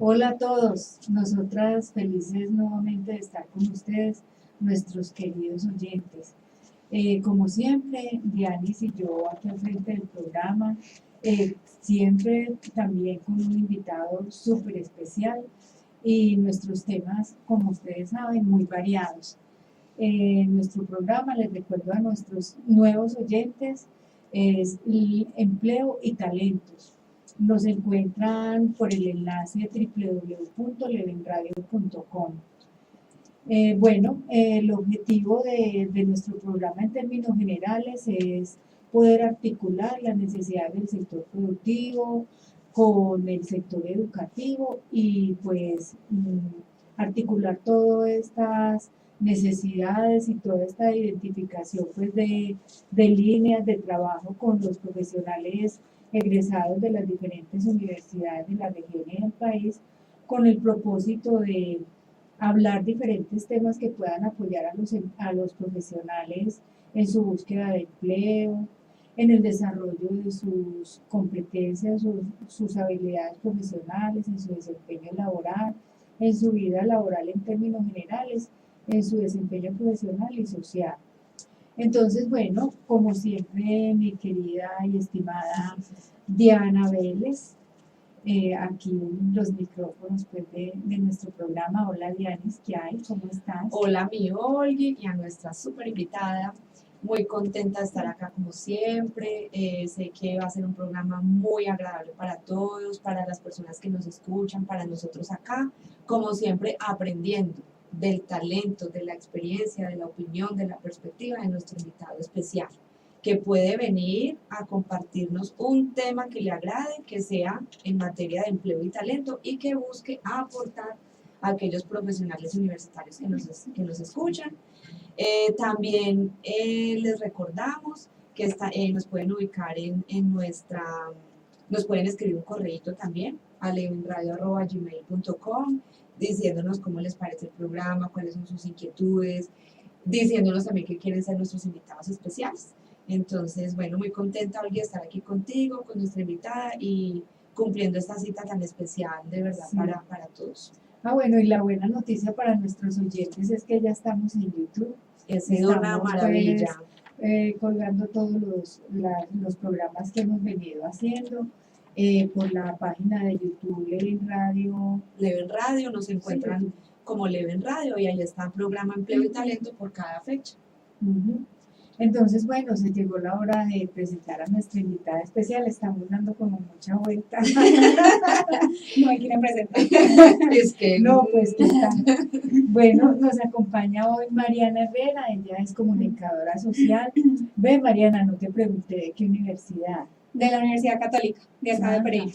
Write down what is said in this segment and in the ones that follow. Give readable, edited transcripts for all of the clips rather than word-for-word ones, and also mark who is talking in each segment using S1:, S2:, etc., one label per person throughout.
S1: Hola a todos, nosotras felices nuevamente de estar con ustedes, nuestros queridos oyentes. Como siempre, Dianis y yo aquí al frente del programa, siempre también con un invitado súper especial y nuestros temas, como ustedes saben, muy variados. En nuestro programa, les recuerdo a nuestros nuevos oyentes, es empleo y talentos. Nos encuentran por el enlace www.levenradio.com. El objetivo de nuestro programa en términos generales es poder articular las necesidades del sector productivo con el sector educativo y pues articular todas estas necesidades y toda esta identificación pues de líneas de trabajo con los profesionales egresados de las diferentes universidades de la región y del país con el propósito de hablar diferentes temas que puedan apoyar a los profesionales en su búsqueda de empleo, en el desarrollo de sus competencias, sus habilidades profesionales, en su desempeño laboral, en su vida laboral en términos generales, en su desempeño profesional y social. Entonces, bueno, como siempre, mi querida y estimada Diana Vélez, aquí en los micrófonos pues, de nuestro programa. Hola Dianis, ¿qué hay? ¿Cómo estás?
S2: Hola mi Olgi y a nuestra súper invitada. Muy contenta de estar acá como siempre. Sé que va a ser un programa muy agradable para todos, para las personas que nos escuchan, para nosotros acá. Como siempre, aprendiendo del talento, de la experiencia, de la opinión, de la perspectiva de nuestro invitado especial, que puede venir a compartirnos un tema que le agrade, que sea en materia de empleo y talento y que busque aportar a aquellos profesionales universitarios que nos escuchan. También les recordamos que nos pueden ubicar nos pueden escribir un correíto también a levenradio@gmail.com diciéndonos cómo les parece el programa, cuáles son sus inquietudes, diciéndonos también que quieren ser nuestros invitados especiales. Entonces, bueno, muy contenta, Olga, de estar aquí contigo, con nuestra invitada y cumpliendo esta cita tan especial, de verdad,
S1: Sí.
S2: para todos.
S1: Bueno, y la buena noticia para nuestros oyentes es que ya estamos en YouTube.
S2: Ha sido una maravilla.
S1: Pues, colgando todos los programas que hemos venido haciendo por la página de YouTube Leven Radio.
S2: Leven Radio, nos encuentran como Leven Radio y ahí está el programa Empleo y Talento por cada fecha.
S1: Entonces, bueno, se llegó la hora de presentar a nuestra invitada especial. Estamos dando como mucha vuelta.
S3: No hay quien presentar.
S2: Es que
S1: no, pues ¿qué tal? Bueno, nos acompaña hoy Mariana Herrera, ella es comunicadora social. Ve, Mariana, no te pregunté de qué universidad.
S3: De la Universidad Católica, de acá de Pereira.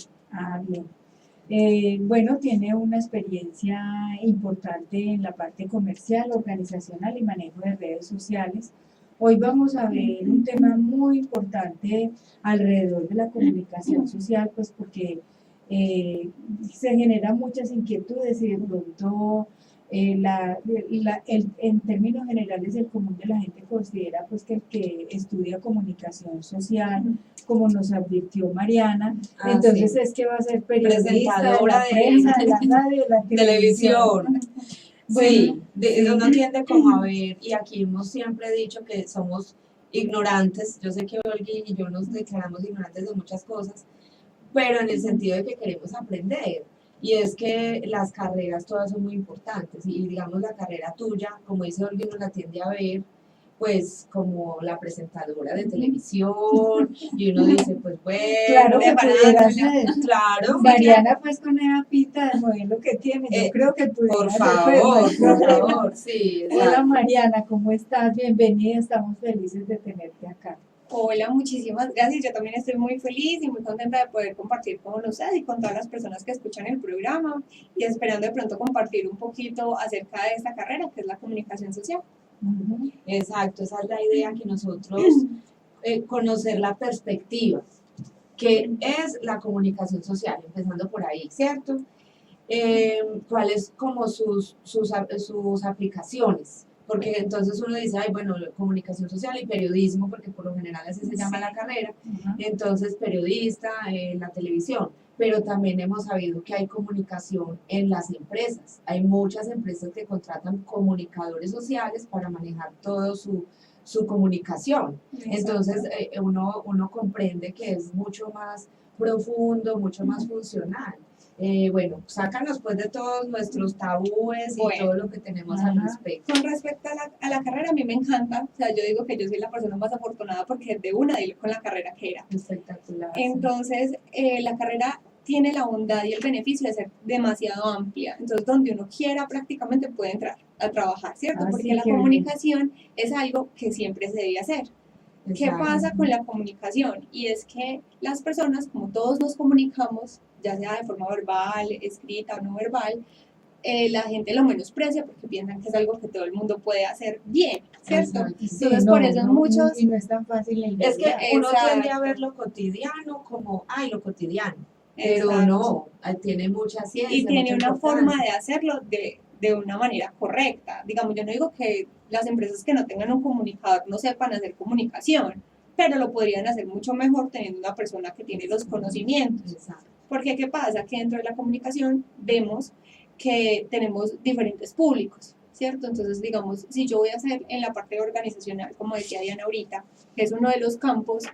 S1: Bien. Bueno, tiene una experiencia importante en la parte comercial, organizacional y manejo de redes sociales. Hoy vamos a ver un tema muy importante alrededor de la comunicación social, pues porque se generan muchas inquietudes y de pronto en términos generales el común de la gente considera pues que el que estudia comunicación social, como nos advirtió Mariana, entonces sí, es que va a ser periodista de la prensa, de la radio, de la
S2: televisión.
S1: Bueno,
S2: sí, uno tiende como a ver, y aquí hemos siempre dicho que somos ignorantes. Yo sé que Olgi y yo nos declaramos ignorantes de muchas cosas, pero en el sentido de que queremos aprender. Y es que las carreras todas son muy importantes. Y digamos la carrera tuya, como dice Olgi, uno la tiende a ver pues como la presentadora de televisión y uno dice pues bueno,
S1: claro,
S2: claro,
S1: Mariana pues con esa pinta de modelo que tiene, yo creo que
S2: por favor, sí.
S1: Hola Mariana, ¿cómo estás? Bienvenida, estamos felices de tenerte acá.
S3: Hola, muchísimas gracias. Yo también estoy muy feliz y muy contenta de poder compartir con ustedes y con todas las personas que escuchan el programa y esperando de pronto compartir un poquito acerca de esta carrera que es la comunicación social.
S2: Exacto, esa es la idea, que nosotros conocer la perspectiva que es la comunicación social, empezando por ahí, ¿cierto? Cuáles como sus aplicaciones, porque entonces uno dice, ay, bueno, comunicación social y periodismo, porque por lo general así se llama la carrera, entonces periodista, la televisión, pero también hemos sabido que hay comunicación en las empresas. Hay muchas empresas que contratan comunicadores sociales para manejar todo su comunicación. Entonces, uno comprende que es mucho más profundo, mucho más funcional. Bueno, sácanos pues de todos nuestros tabúes y todo lo que tenemos al respecto.
S3: Con respecto a la carrera, a mí me encanta, o sea, yo digo que yo soy la persona más afortunada porque de una di con la carrera que era.
S2: Espectacular.
S3: Entonces, la carrera tiene la bondad y el beneficio de ser demasiado amplia, entonces donde uno quiera prácticamente puede entrar a trabajar, ¿cierto? Porque la comunicación es algo que siempre se debe hacer. ¿Qué pasa con la comunicación? Y es que las personas, como todos nos comunicamos, ya sea de forma verbal, escrita o no verbal, la gente lo menosprecia porque piensan que es algo que todo el mundo puede hacer bien, ¿cierto? Entonces, por eso muchos...
S1: Y no es tan fácil la
S2: es que uno tiende a ver lo cotidiano como, ay, lo cotidiano, pero no, tiene mucha ciencia.
S3: Y tiene una forma de hacerlo de una manera correcta. Digamos, yo no digo que las empresas que no tengan un comunicador no sepan hacer comunicación, pero lo podrían hacer mucho mejor teniendo una persona que tiene los conocimientos.
S2: Exacto.
S3: Porque ¿qué pasa? Que dentro de la comunicación vemos que tenemos diferentes públicos, ¿cierto? Entonces, digamos, si yo voy a hacer en la parte organizacional, como decía Diana ahorita, que es uno de los campos,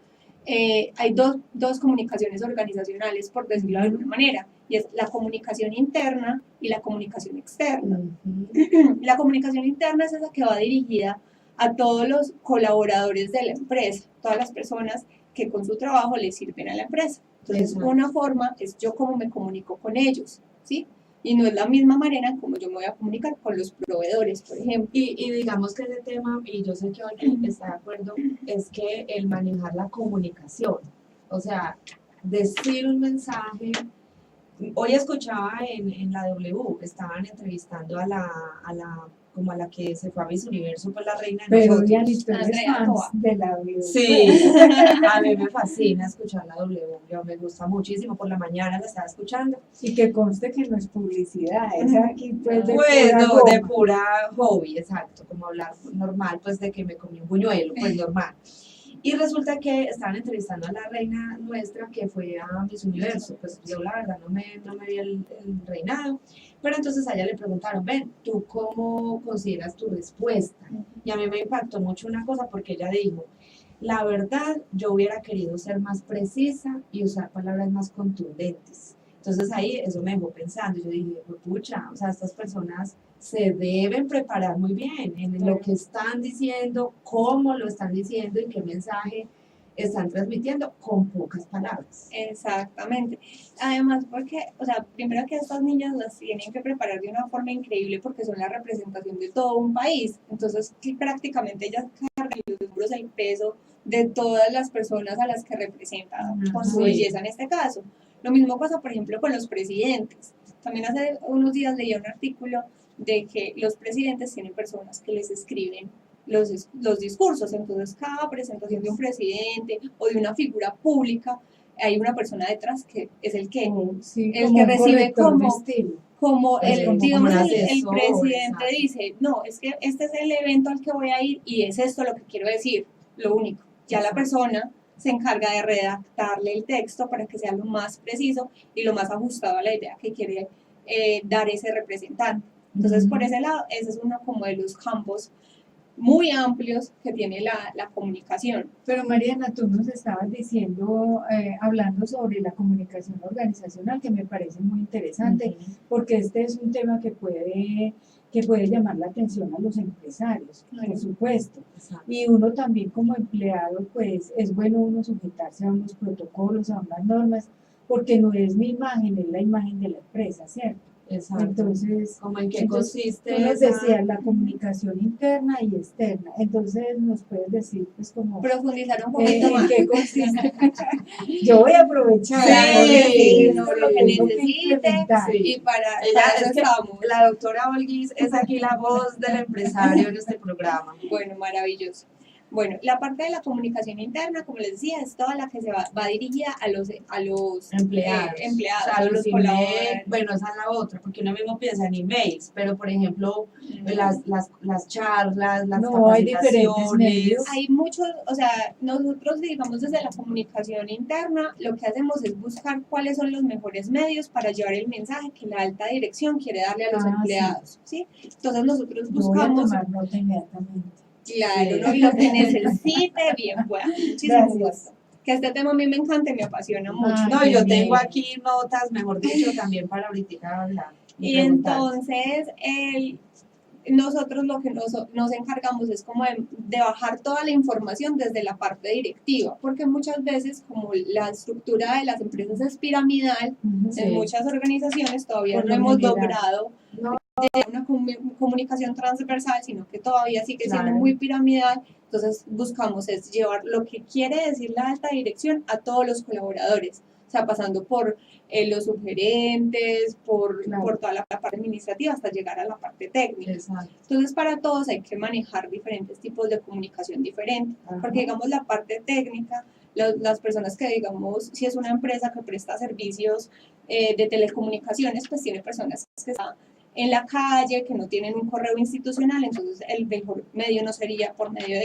S3: hay dos comunicaciones organizacionales, por decirlo de alguna manera, y es la comunicación interna y la comunicación externa. La comunicación interna es esa que va dirigida a todos los colaboradores de la empresa, todas las personas que con su trabajo le sirven a la empresa. Entonces, una forma es yo cómo me comunico con ellos, ¿sí? Y no es la misma manera como yo me voy a comunicar con los proveedores, por ejemplo.
S2: Y digamos que ese tema, y yo sé que Olga está de acuerdo, es que el manejar la comunicación, o sea, decir un mensaje. Hoy escuchaba en la W, estaban entrevistando a la que se fue a Miss Universo, pues la reina de
S1: Pero
S2: nosotros.
S1: ya ni fans de la W.
S2: Sí, a mí me fascina escuchar la W, yo me gusta muchísimo, por la mañana la estaba escuchando.
S1: Y que conste que no es publicidad, es aquí pues
S2: de pura hobby, exacto, como hablar normal, pues de que me comí un buñuelo, pues normal. Y resulta que estaban entrevistando a la reina nuestra que fue a Miss Universo, pues yo la verdad no me vi el reinado, pero entonces a ella le preguntaron, ven, ¿tú cómo consideras tu respuesta? Y a mí me impactó mucho una cosa porque ella dijo, la verdad yo hubiera querido ser más precisa y usar palabras más contundentes. Entonces ahí eso me dejó pensando, yo dije, pucha, o sea, estas personas se deben preparar muy bien en lo que están diciendo, cómo lo están diciendo y qué mensaje están transmitiendo con pocas palabras.
S3: Exactamente. Además, porque, o sea, primero que estas niñas las tienen que preparar de una forma increíble porque son la representación de todo un país. Entonces, prácticamente ellas cargan los hombros el peso de todas las personas a las que representan, con su belleza en este caso. Lo mismo pasa, por ejemplo, con los presidentes. También hace unos días leí un artículo de que los presidentes tienen personas que les escriben los discursos. Entonces, cada presentación de un presidente o de una figura pública, hay una persona detrás que es el que recibe como el presidente dice, no, es que este es el evento al que voy a ir y es esto lo que quiero decir, lo único. Ya la persona se encarga de redactarle el texto para que sea lo más preciso y lo más ajustado a la idea que quiere dar ese representante. Entonces, por ese lado, ese es uno como de los campos muy amplios que tiene la comunicación.
S1: Pero Mariana, tú nos estabas diciendo, hablando sobre la comunicación organizacional, que me parece muy interesante, porque este es un tema que puede llamar la atención a los empresarios, por supuesto. Y uno también como empleado, pues es bueno uno sujetarse a unos protocolos, a unas normas, porque no es mi imagen, es la imagen de la empresa, ¿cierto?
S2: Exacto.
S1: Entonces,
S2: ¿cómo en qué consiste?
S1: Tú nos decías la comunicación interna y externa. Entonces, nos puedes decir, pues, como
S3: profundizar un poquito más.
S1: ¿En qué consiste? Yo voy a aprovechar
S3: lo que necesite y para eso estamos.
S2: La doctora Olguis es aquí la voz del empresario en este programa.
S3: Bueno, maravilloso. Bueno, la parte de la comunicación interna, como les decía, es toda la que va dirigida a los
S2: empleados,
S3: empleados,
S2: o sea,
S3: a
S2: los
S3: los
S2: emails,
S3: colaboradores.
S2: bueno, esa es la otra, porque uno mismo piensa en emails, pero por ejemplo, las charlas, las
S1: No, hay diferentes
S2: capacitaciones,
S1: medios.
S3: Hay muchos, o sea, nosotros, digamos, desde la comunicación interna, lo que hacemos es buscar cuáles son los mejores medios para llevar el mensaje que la alta dirección quiere darle a los empleados, ¿sí? Entonces nosotros
S1: Yo voy a
S3: buscamos,
S1: tomar nota inmediatamente.
S3: claro,
S2: Sí.
S3: ¿no? Y lo que necesite, bien pueda. Muchísimo
S1: Gracias.
S3: gusto. Que este tema a mí me encanta y me apasiona mucho.
S1: Ay,
S2: no,
S1: qué
S2: yo
S1: bien.
S2: tengo aquí notas, mejor dicho, también para ahorita hablar.
S3: Y entonces, nosotros lo que nos encargamos es como de bajar toda la información desde la parte directiva, porque muchas veces como la estructura de las empresas es piramidal,
S1: Ujú.
S3: en muchas organizaciones todavía
S1: Por
S3: no
S1: lo
S3: hemos
S1: general.
S3: logrado
S2: No.
S3: una comunicación transversal, sino que todavía sigue siendo
S2: Claro.
S3: muy piramidal. Entonces buscamos es llevar lo que quiere decir la alta dirección a todos los colaboradores, o sea, pasando por los sugerentes, por toda la parte administrativa hasta llegar a la parte técnica.
S2: Exacto.
S3: Entonces, para todos hay que manejar diferentes tipos de comunicación diferentes, porque digamos la parte técnica, las personas que digamos, si es una empresa que presta servicios de telecomunicaciones, pues tiene personas que están en la calle, que no tienen un correo institucional, entonces el mejor medio no sería por medio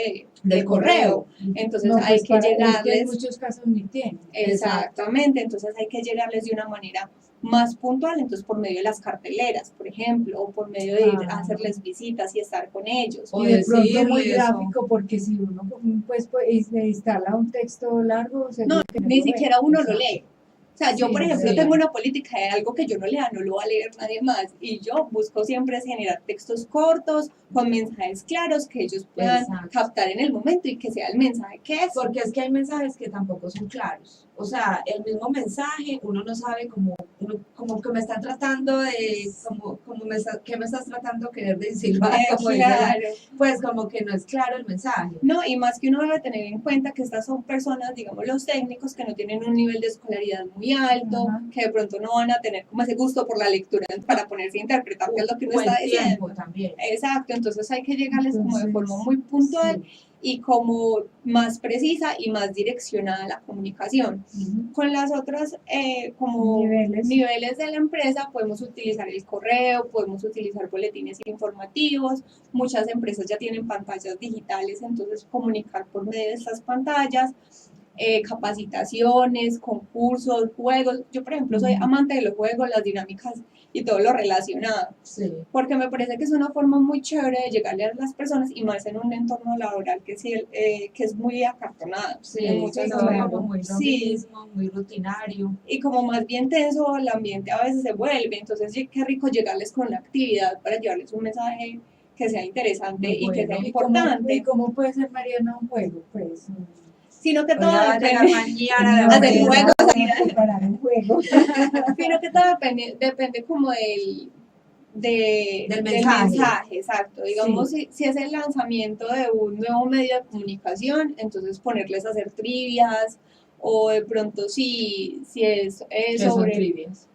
S3: de correo. Entonces
S1: No,
S3: hay
S1: pues
S3: que
S1: es que
S3: llegarles.
S1: en muchos casos ni tienen.
S3: Exactamente, entonces hay que llegarles de una manera más puntual, entonces por medio de las carteleras, por ejemplo, o por medio de ir a hacerles visitas y estar con ellos.
S1: Y de pronto muy
S2: decirle
S1: gráfico, porque si uno pues le instala un texto largo, seguro
S3: No,
S1: que no
S3: ni
S1: lo ve.
S3: siquiera uno lo
S1: Exacto.
S3: lee. O sea, yo,
S1: Sí,
S3: por ejemplo,
S2: sí.
S3: tengo una política de algo que yo no lea, no lo va a leer nadie más. Y yo busco siempre es generar textos cortos, con mensajes claros, que ellos puedan captar en el momento y que sea el mensaje que es.
S2: Porque es que hay mensajes que tampoco son claros. O sea, el mismo mensaje, uno no sabe como que me están tratando de, ¿qué me estás tratando de querer decir? Como
S3: Claro.
S2: Pues como que no es claro el mensaje.
S3: No, y más que uno debe tener en cuenta que estas son personas, digamos, los técnicos que no tienen un nivel de escolaridad muy alto, que de pronto no van a tener como ese gusto por la lectura para ponerse a interpretar qué es lo que uno está diciendo.
S2: También.
S3: Exacto, entonces hay que llegarles como de forma muy puntual y como más precisa y más direccionada a la comunicación. Con las otras como niveles de la empresa podemos utilizar el correo, podemos utilizar boletines informativos, muchas empresas ya tienen pantallas digitales, entonces comunicar por medio de estas pantallas, capacitaciones, concursos, juegos. Yo, por ejemplo, soy amante de los juegos, las dinámicas y todo lo relacionado, porque me parece que es una forma muy chévere de llegarle a las personas y más en un entorno laboral que es muy acartonado.
S2: En muchas como muy mismo, muy rutinario.
S3: Y como más bien tenso el ambiente a veces se vuelve, entonces qué rico llegarles con una actividad para llevarles un mensaje que sea interesante y que sea importante.
S1: ¿Y cómo puede ser, Mariana, un juego? Pues,
S3: sino que todo
S2: depende mañana de
S3: hacer juegos,
S1: preparar un juego.
S3: Sino que todo depende como del mensaje, exacto. Digamos, si es el lanzamiento de un nuevo medio de comunicación, entonces ponerles a hacer trivias, o de pronto si es sobre
S2: trivias?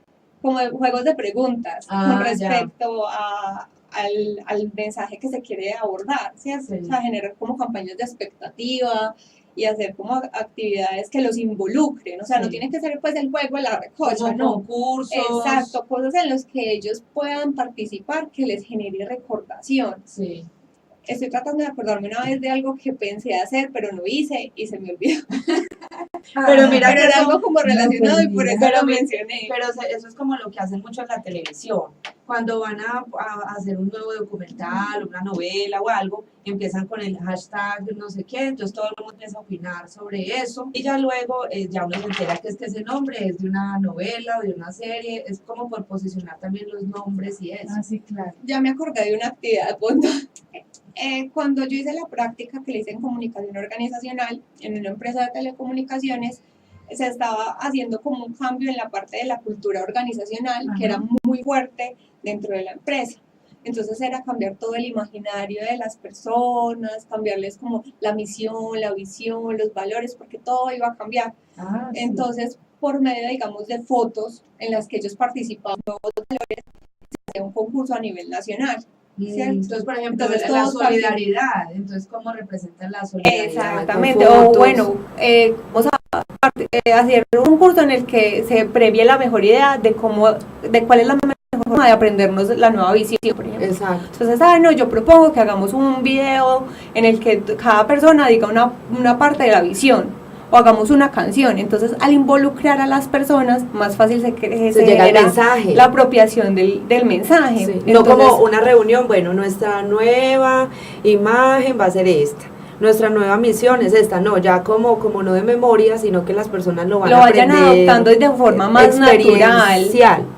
S3: Como juegos de preguntas con respecto al mensaje que se quiere abordar, ¿sí? O sea, generar como campañas de expectativa y hacer como actividades que los involucren, o sea, no tiene que ser pues el juego, la recocha, no,
S2: concursos.
S3: Exacto, cosas en las que ellos puedan participar que les genere recordación. Estoy tratando de acordarme una vez de algo que pensé hacer, pero no hice y se me olvidó.
S2: Pero mira
S3: que era algo como relacionado y por eso lo mencioné.
S2: Pero eso es como lo que hacen mucho en la televisión. Cuando van a hacer un nuevo documental, una novela o algo, empiezan con el hashtag no sé qué, entonces todo el mundo empieza a opinar sobre eso y ya luego ya uno se entera que ese nombre es de una novela o de una serie, es como por posicionar también los nombres y eso.
S1: Sí, claro.
S3: Ya me acordé de una actividad, punto. Cuando yo hice la práctica que le hice en comunicación organizacional en una empresa de telecomunicaciones, se estaba haciendo como un cambio en la parte de la cultura organizacional, que era muy fuerte dentro de la empresa. Entonces era cambiar todo el imaginario de las personas, cambiarles como la misión, la visión, los valores, porque todo iba a cambiar. Entonces, por medio, digamos, de fotos en las que ellos participaban, nuevos valores, se hacía un concurso a nivel nacional. ¿cierto?
S2: Entonces, por ejemplo,
S3: Entonces,
S2: la
S3: todos
S2: solidaridad, entonces, ¿cómo representa la solidaridad?
S3: Exactamente,
S4: Con
S3: o
S4: fotos.
S3: bueno, vamos a hacer un curso en el que se previe la mejor idea de cuál es la mejor forma de aprendernos la nueva visión, por ejemplo.
S4: Exacto.
S3: Entonces, no, yo propongo que hagamos un video en el que cada persona diga una parte de la visión, o hagamos una canción. Entonces, al involucrar a las personas, más fácil se
S4: llega el
S3: genera
S4: mensaje.
S3: la apropiación del mensaje.
S4: Sí.
S3: Entonces,
S4: No como una reunión, bueno, nuestra nueva imagen va a ser esta, nuestra nueva misión es esta, no, ya como no de memoria, sino que las personas lo vayan
S3: adoptando de forma más natural.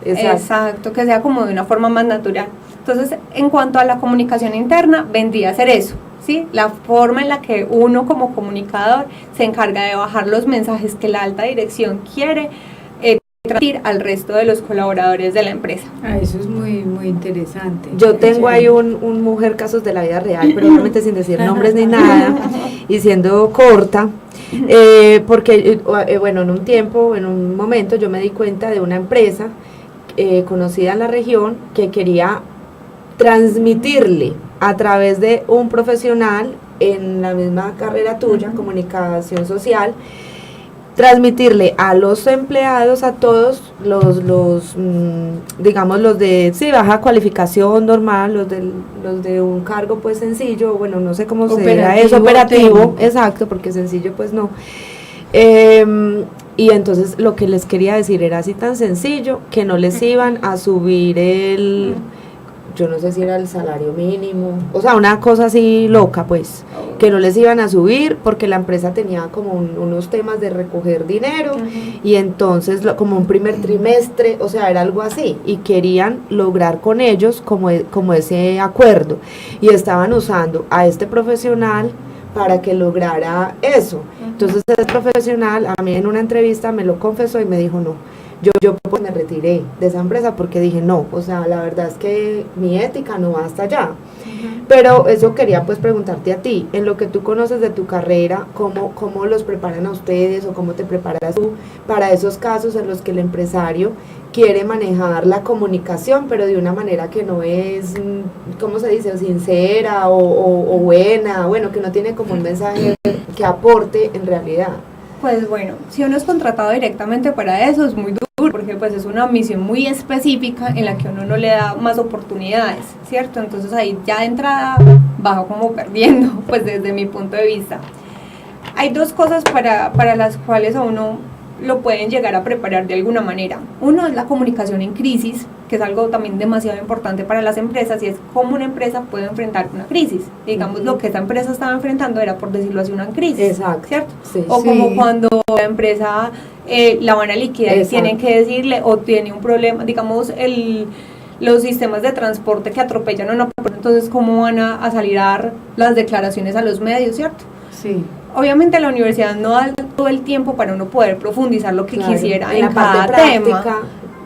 S4: Exacto,
S3: que sea como de una forma más natural. Entonces, en cuanto a la comunicación interna, vendría a ser eso, ¿sí? La forma en la que uno como comunicador se encarga de bajar los mensajes que la alta dirección quiere transmitir al resto de los colaboradores de la empresa.
S1: Eso es muy, muy interesante.
S4: Yo tengo ahí un mujer casos de la vida real, pero obviamente sin decir nombres ni nada, y siendo corta, porque, bueno, en un momento yo me di cuenta de una empresa conocida en la región que quería transmitirle a través de un profesional en la misma carrera tuya, comunicación social, transmitirle a los empleados, a todos digamos los de baja cualificación normal, los de un cargo pues sencillo, bueno, no sé cómo se diga eso, operativo, exacto, porque sencillo pues no. Y entonces lo que les quería decir era así tan sencillo que no les iban a subir yo no sé si era el salario mínimo, o sea, una cosa así loca, pues, que no les iban a subir porque la empresa tenía como unos temas de recoger dinero, y entonces como un primer trimestre, o sea, era algo así, y querían lograr con ellos como ese acuerdo, y estaban usando a este profesional para que lograra eso. Entonces ese profesional a mí en una entrevista me lo confesó y me dijo no. Yo pues me retiré de esa empresa porque dije no, o sea, la verdad es que mi ética no va hasta allá. Pero eso quería pues preguntarte a ti, en lo que tú conoces de tu carrera, ¿cómo los preparan a ustedes o cómo te preparas tú para esos casos en los que el empresario quiere manejar la comunicación, pero de una manera que no es, ¿cómo se dice?, sincera o buena, bueno, que no tiene como un mensaje que aporte en realidad?
S3: Pues bueno, si uno es contratado directamente para eso es muy duro, porque pues es una misión muy específica en la que uno no le da más oportunidades, ¿cierto? Entonces ahí ya de entrada bajo como perdiendo, pues desde mi punto de vista. Hay dos cosas para las cuales a uno lo pueden llegar a preparar de alguna manera. Uno es la comunicación en crisis, que es algo también demasiado importante para las empresas, y es cómo una empresa puede enfrentar una crisis. Digamos, lo que esta empresa estaba enfrentando era, por decirlo así, una crisis.
S4: Exacto.
S3: ¿Cierto?
S4: Sí.
S3: O como cuando la empresa la van a liquidar y tienen que decirle, o tiene un problema, digamos, los sistemas de transporte que atropellan a una persona, entonces cómo van a salir a dar las declaraciones a los medios, ¿cierto?
S1: Sí.
S3: Obviamente la universidad no da todo el tiempo para uno poder profundizar lo que quisiera en
S4: la
S3: cada
S4: parte
S3: tema.
S4: práctica.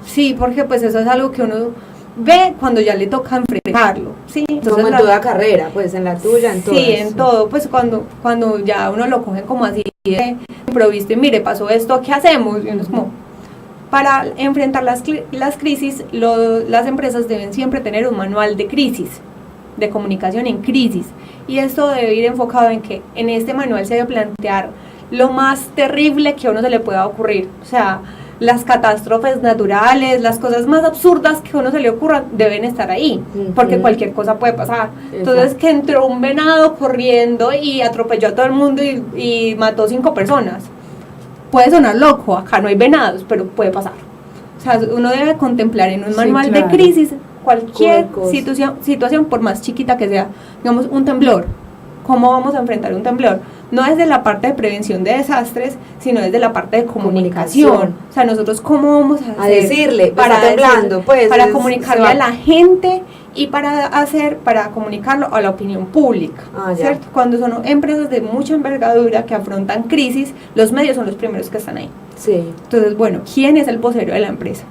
S3: Sí, porque pues eso es algo que uno ve cuando ya le toca enfrentarlo, ¿sí? Entonces,
S4: como en toda carrera, pues en la tuya, en todas.
S3: Sí, en todo, pues cuando ya uno lo coge como así de improviso y mire, pasó esto, ¿qué hacemos? Y uno es como, para enfrentar las crisis, las empresas deben siempre tener un manual de crisis, de comunicación en crisis, y esto debe ir enfocado en que en este manual se debe plantear lo más terrible que a uno se le pueda ocurrir, o sea, las catástrofes naturales, las cosas más absurdas que a uno se le ocurran deben estar ahí, porque cualquier cosa puede pasar. Entonces, que entró un venado corriendo y atropelló a todo el mundo y mató 5 personas, puede sonar loco, acá no hay venados, pero puede pasar. O sea, uno debe contemplar en un manual de crisis cualquier situación, por más chiquita que sea. Digamos, un temblor, ¿cómo vamos a enfrentar un temblor? No desde la parte de prevención de desastres, sino desde la parte de comunicación. O sea, nosotros cómo vamos a
S4: decirle, para temblando, pues,
S3: para comunicarle a la gente y para comunicarlo a la opinión pública, ¿cierto? Cuando son empresas de mucha envergadura que afrontan crisis, los medios son los primeros que están ahí.
S4: Sí.
S3: Entonces, bueno, ¿quién es el vocero de la empresa?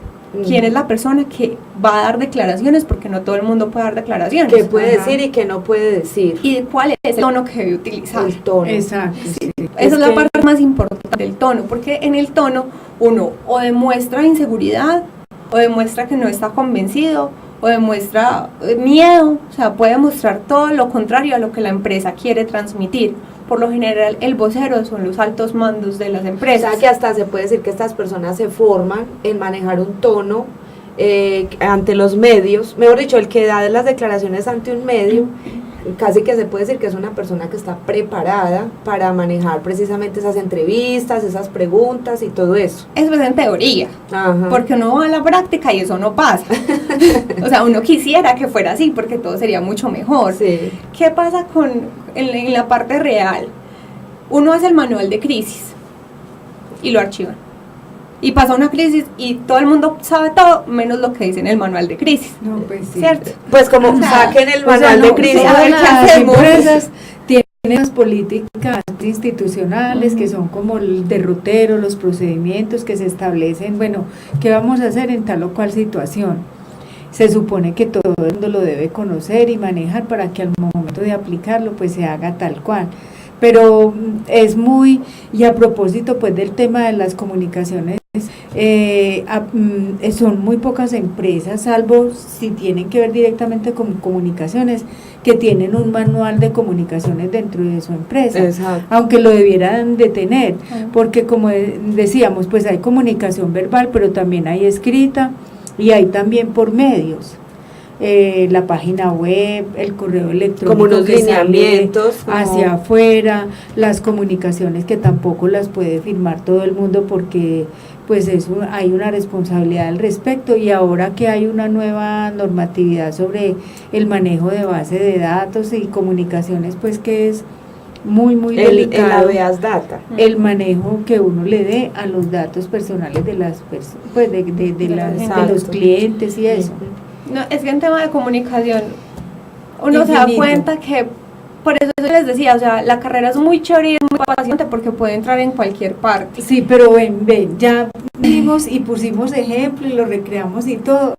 S3: ¿Quién es la persona que va a dar declaraciones? Porque no todo el mundo puede dar declaraciones.
S4: ¿Qué puede decir y qué no puede decir?
S3: ¿Y cuál es el tono que debe utilizar?
S4: El tono.
S1: Exacto. Sí.
S3: Esa es la parte más importante del tono, porque en el tono uno o demuestra inseguridad, o demuestra que no está convencido, o demuestra miedo, o sea, puede mostrar todo lo contrario a lo que la empresa quiere transmitir. Por lo general, el vocero son los altos mandos de las
S4: O
S3: empresas.
S4: sea que hasta se puede decir que estas personas se forman en manejar un tono ante los medios, mejor dicho, el que da las declaraciones ante un medio, casi que se puede decir que es una persona que está preparada para manejar precisamente esas entrevistas, esas preguntas y todo eso.
S3: Eso es en teoría,
S4: Ajá.
S3: porque uno va a la práctica y eso no pasa. O sea, uno quisiera que fuera así, porque todo sería mucho mejor.
S4: Sí.
S3: ¿Qué pasa en la parte real? Uno hace el manual de crisis y lo archivan. Y pasa una crisis y todo el mundo sabe todo, menos lo que dice en el manual de crisis.
S1: No, pues sí.
S3: ¿Cierto?
S4: Pues como
S3: O sea,
S4: saquen el
S1: O sea,
S4: manual de
S1: no,
S4: crisis.
S3: a ver qué
S1: las
S3: hacemos.
S1: empresas tienen unas políticas institucionales que son como el derrotero, los procedimientos que se establecen, bueno, ¿qué vamos a hacer en tal o cual situación? Se supone que todo el mundo lo debe conocer y manejar para que al momento de aplicarlo pues se haga tal cual. Pero es muy, y a propósito pues del tema de las comunicaciones, son muy pocas empresas, salvo si tienen que ver directamente con comunicaciones, que tienen un manual de comunicaciones dentro de su empresa.
S4: Exacto.
S1: Aunque lo debieran de tener, porque como decíamos, pues hay comunicación verbal, pero también hay escrita y hay también por medios. La página web, el correo electrónico,
S4: Como unos
S1: que sale
S4: lineamientos, como-
S1: hacia afuera, las comunicaciones que tampoco las puede firmar todo el mundo porque pues hay una responsabilidad al respecto, y ahora que hay una nueva normatividad sobre el manejo de base de datos y comunicaciones, pues que es muy
S4: El
S1: delicado
S4: habeas data.
S1: el manejo que uno le dé a los datos personales de las personas, pues de los
S4: Exacto.
S1: clientes y eso.
S3: No, es que en tema de comunicación uno se da
S1: Infinito.
S3: cuenta que, por eso les decía, o sea, la carrera es muy chévere y es muy apasionante porque puede entrar en cualquier parte.
S1: Sí, pero ven, ya vimos y pusimos ejemplo y lo recreamos y todo.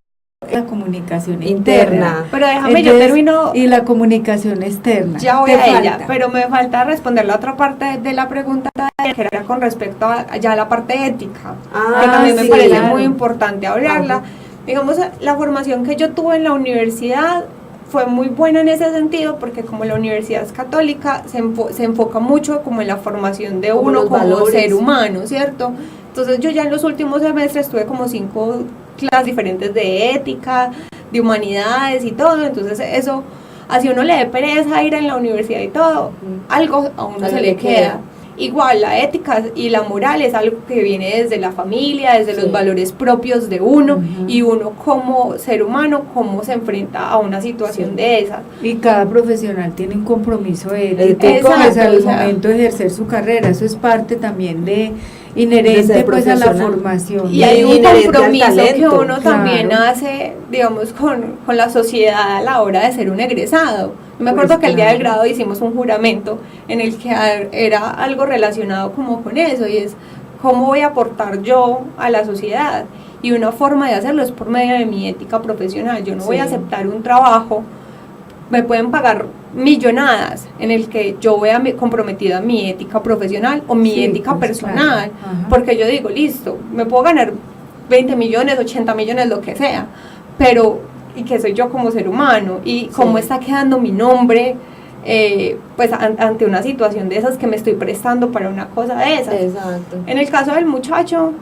S1: La comunicación interna.
S3: Pero déjame, yo
S1: Entonces,
S3: termino,
S1: y la comunicación externa.
S3: ya voy
S1: Te
S3: a ella,
S1: falta.
S3: pero me falta responder la otra parte de la pregunta que era con respecto a ya la parte ética, que también me
S1: sí,
S3: parece
S1: claro.
S3: muy importante hablarla.
S4: Ajá.
S3: Digamos, la formación que yo tuve en la universidad fue muy buena en ese sentido, porque como la universidad es católica, se enfoca mucho como en la formación de
S4: Como
S3: uno
S4: los
S3: como
S4: valores.
S3: ser humano, ¿cierto? Entonces yo ya en los últimos semestres tuve como 5 clases diferentes de ética, de humanidades y todo, entonces eso, así uno le dé pereza ir en la universidad y todo, algo a uno
S4: Algo
S3: se
S4: le
S3: le
S4: queda.
S3: queda. Igual la ética y la moral es algo que viene desde la familia, desde
S4: Sí.
S3: los valores propios de uno,
S1: Ujú.
S3: y uno como ser humano, cómo se enfrenta a una situación
S4: Sí.
S3: de esas.
S1: Y cada profesional tiene un compromiso ético
S4: Ético,
S1: pues, al
S3: o sea,
S1: momento de ejercer su carrera. Eso es parte también de
S4: De
S1: inherente
S4: ser
S1: pues a la
S4: profesional.
S1: formación.
S3: Y hay un
S4: inherente al
S3: compromiso que
S4: talento,
S3: uno también
S1: claro.
S3: hace, digamos, con la sociedad a la hora de ser un egresado. Me acuerdo
S1: Pues
S3: que el día del
S1: claro.
S3: grado hicimos un juramento en el que era algo relacionado como con eso, y es cómo voy a aportar yo a la sociedad. Y una forma de hacerlo es por medio de mi ética profesional. Yo no voy a
S4: Sí.
S3: aceptar un trabajo, me pueden pagar millonadas en el que yo vea comprometida mi ética profesional o mi
S1: Sí,
S3: ética
S1: pues,
S3: personal,
S1: claro. Ajá.
S3: porque yo digo, listo, me puedo ganar 20 millones, 80 millones, lo que sea, pero y que soy yo como ser humano, y cómo está quedando mi nombre pues ante una situación de esas, que me estoy prestando para una cosa de esas.
S4: Exacto.
S3: En el caso del muchacho,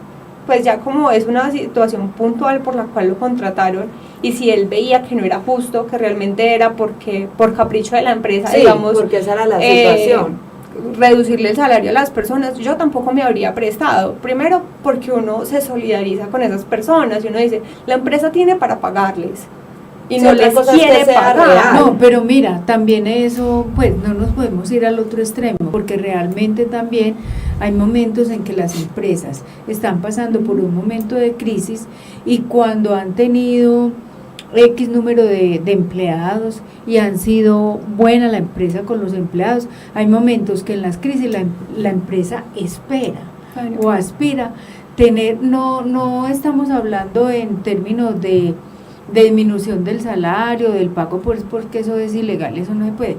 S3: pues ya como es una situación puntual por la cual lo contrataron, y si él veía que no era justo, que realmente era porque por capricho de la empresa,
S4: Sí,
S3: digamos,
S4: porque esa era la situación.
S3: reducirle el salario a las personas, yo tampoco me habría prestado. Primero porque uno se solidariza con esas personas y uno dice, la empresa tiene para pagarles y
S4: Sí,
S3: no
S4: otra
S3: les
S4: cosa es que
S3: quiere
S4: sea
S3: pagar.
S4: real.
S1: No, pero mira, también eso, pues no nos podemos ir al otro extremo, porque realmente también hay momentos en que las empresas están pasando por un momento de crisis, y cuando han tenido X número de empleados y han sido buena la empresa con los empleados, hay momentos que en las crisis la empresa espera
S3: Claro.
S1: o aspira tener, no estamos hablando en términos de disminución del salario, del pago, porque eso es ilegal, eso no se puede,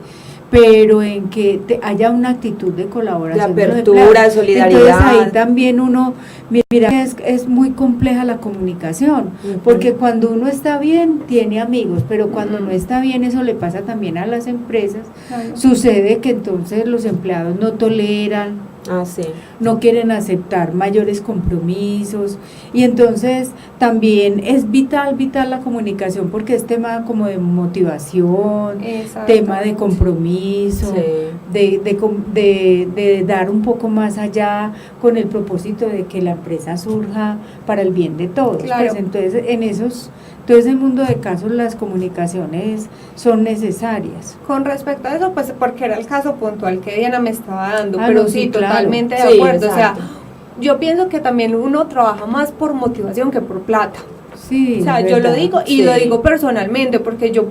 S1: pero en que haya una actitud de colaboración.
S4: De
S1: los
S4: apertura,
S1: empleados.
S4: de solidaridad.
S1: Entonces ahí también uno, mira, es muy compleja la comunicación, porque cuando uno está bien, tiene amigos, pero cuando no está bien, eso le pasa también a las empresas.
S3: Claro.
S1: Sucede que entonces los empleados no toleran,
S4: Sí.
S1: no quieren aceptar mayores compromisos, y entonces también es vital la comunicación, porque es tema como de motivación,
S3: Exacto.
S1: tema de compromiso,
S4: Sí.
S1: de dar un poco más allá con el propósito de que la empresa surja para el bien de todos.
S3: Claro.
S1: Pues entonces todo ese mundo de casos las comunicaciones son necesarias.
S3: Con respecto a eso, pues porque era el caso puntual que Diana me estaba dando, pero
S1: No,
S3: sí,
S1: claro.
S3: totalmente de
S4: Sí,
S3: acuerdo. O sea,
S4: exacto.
S3: yo pienso que también uno trabaja más por motivación que por plata.
S1: Sí,
S3: O sea,
S1: es
S3: yo lo
S1: verdad.
S3: digo y
S4: Sí.
S3: lo digo personalmente porque yo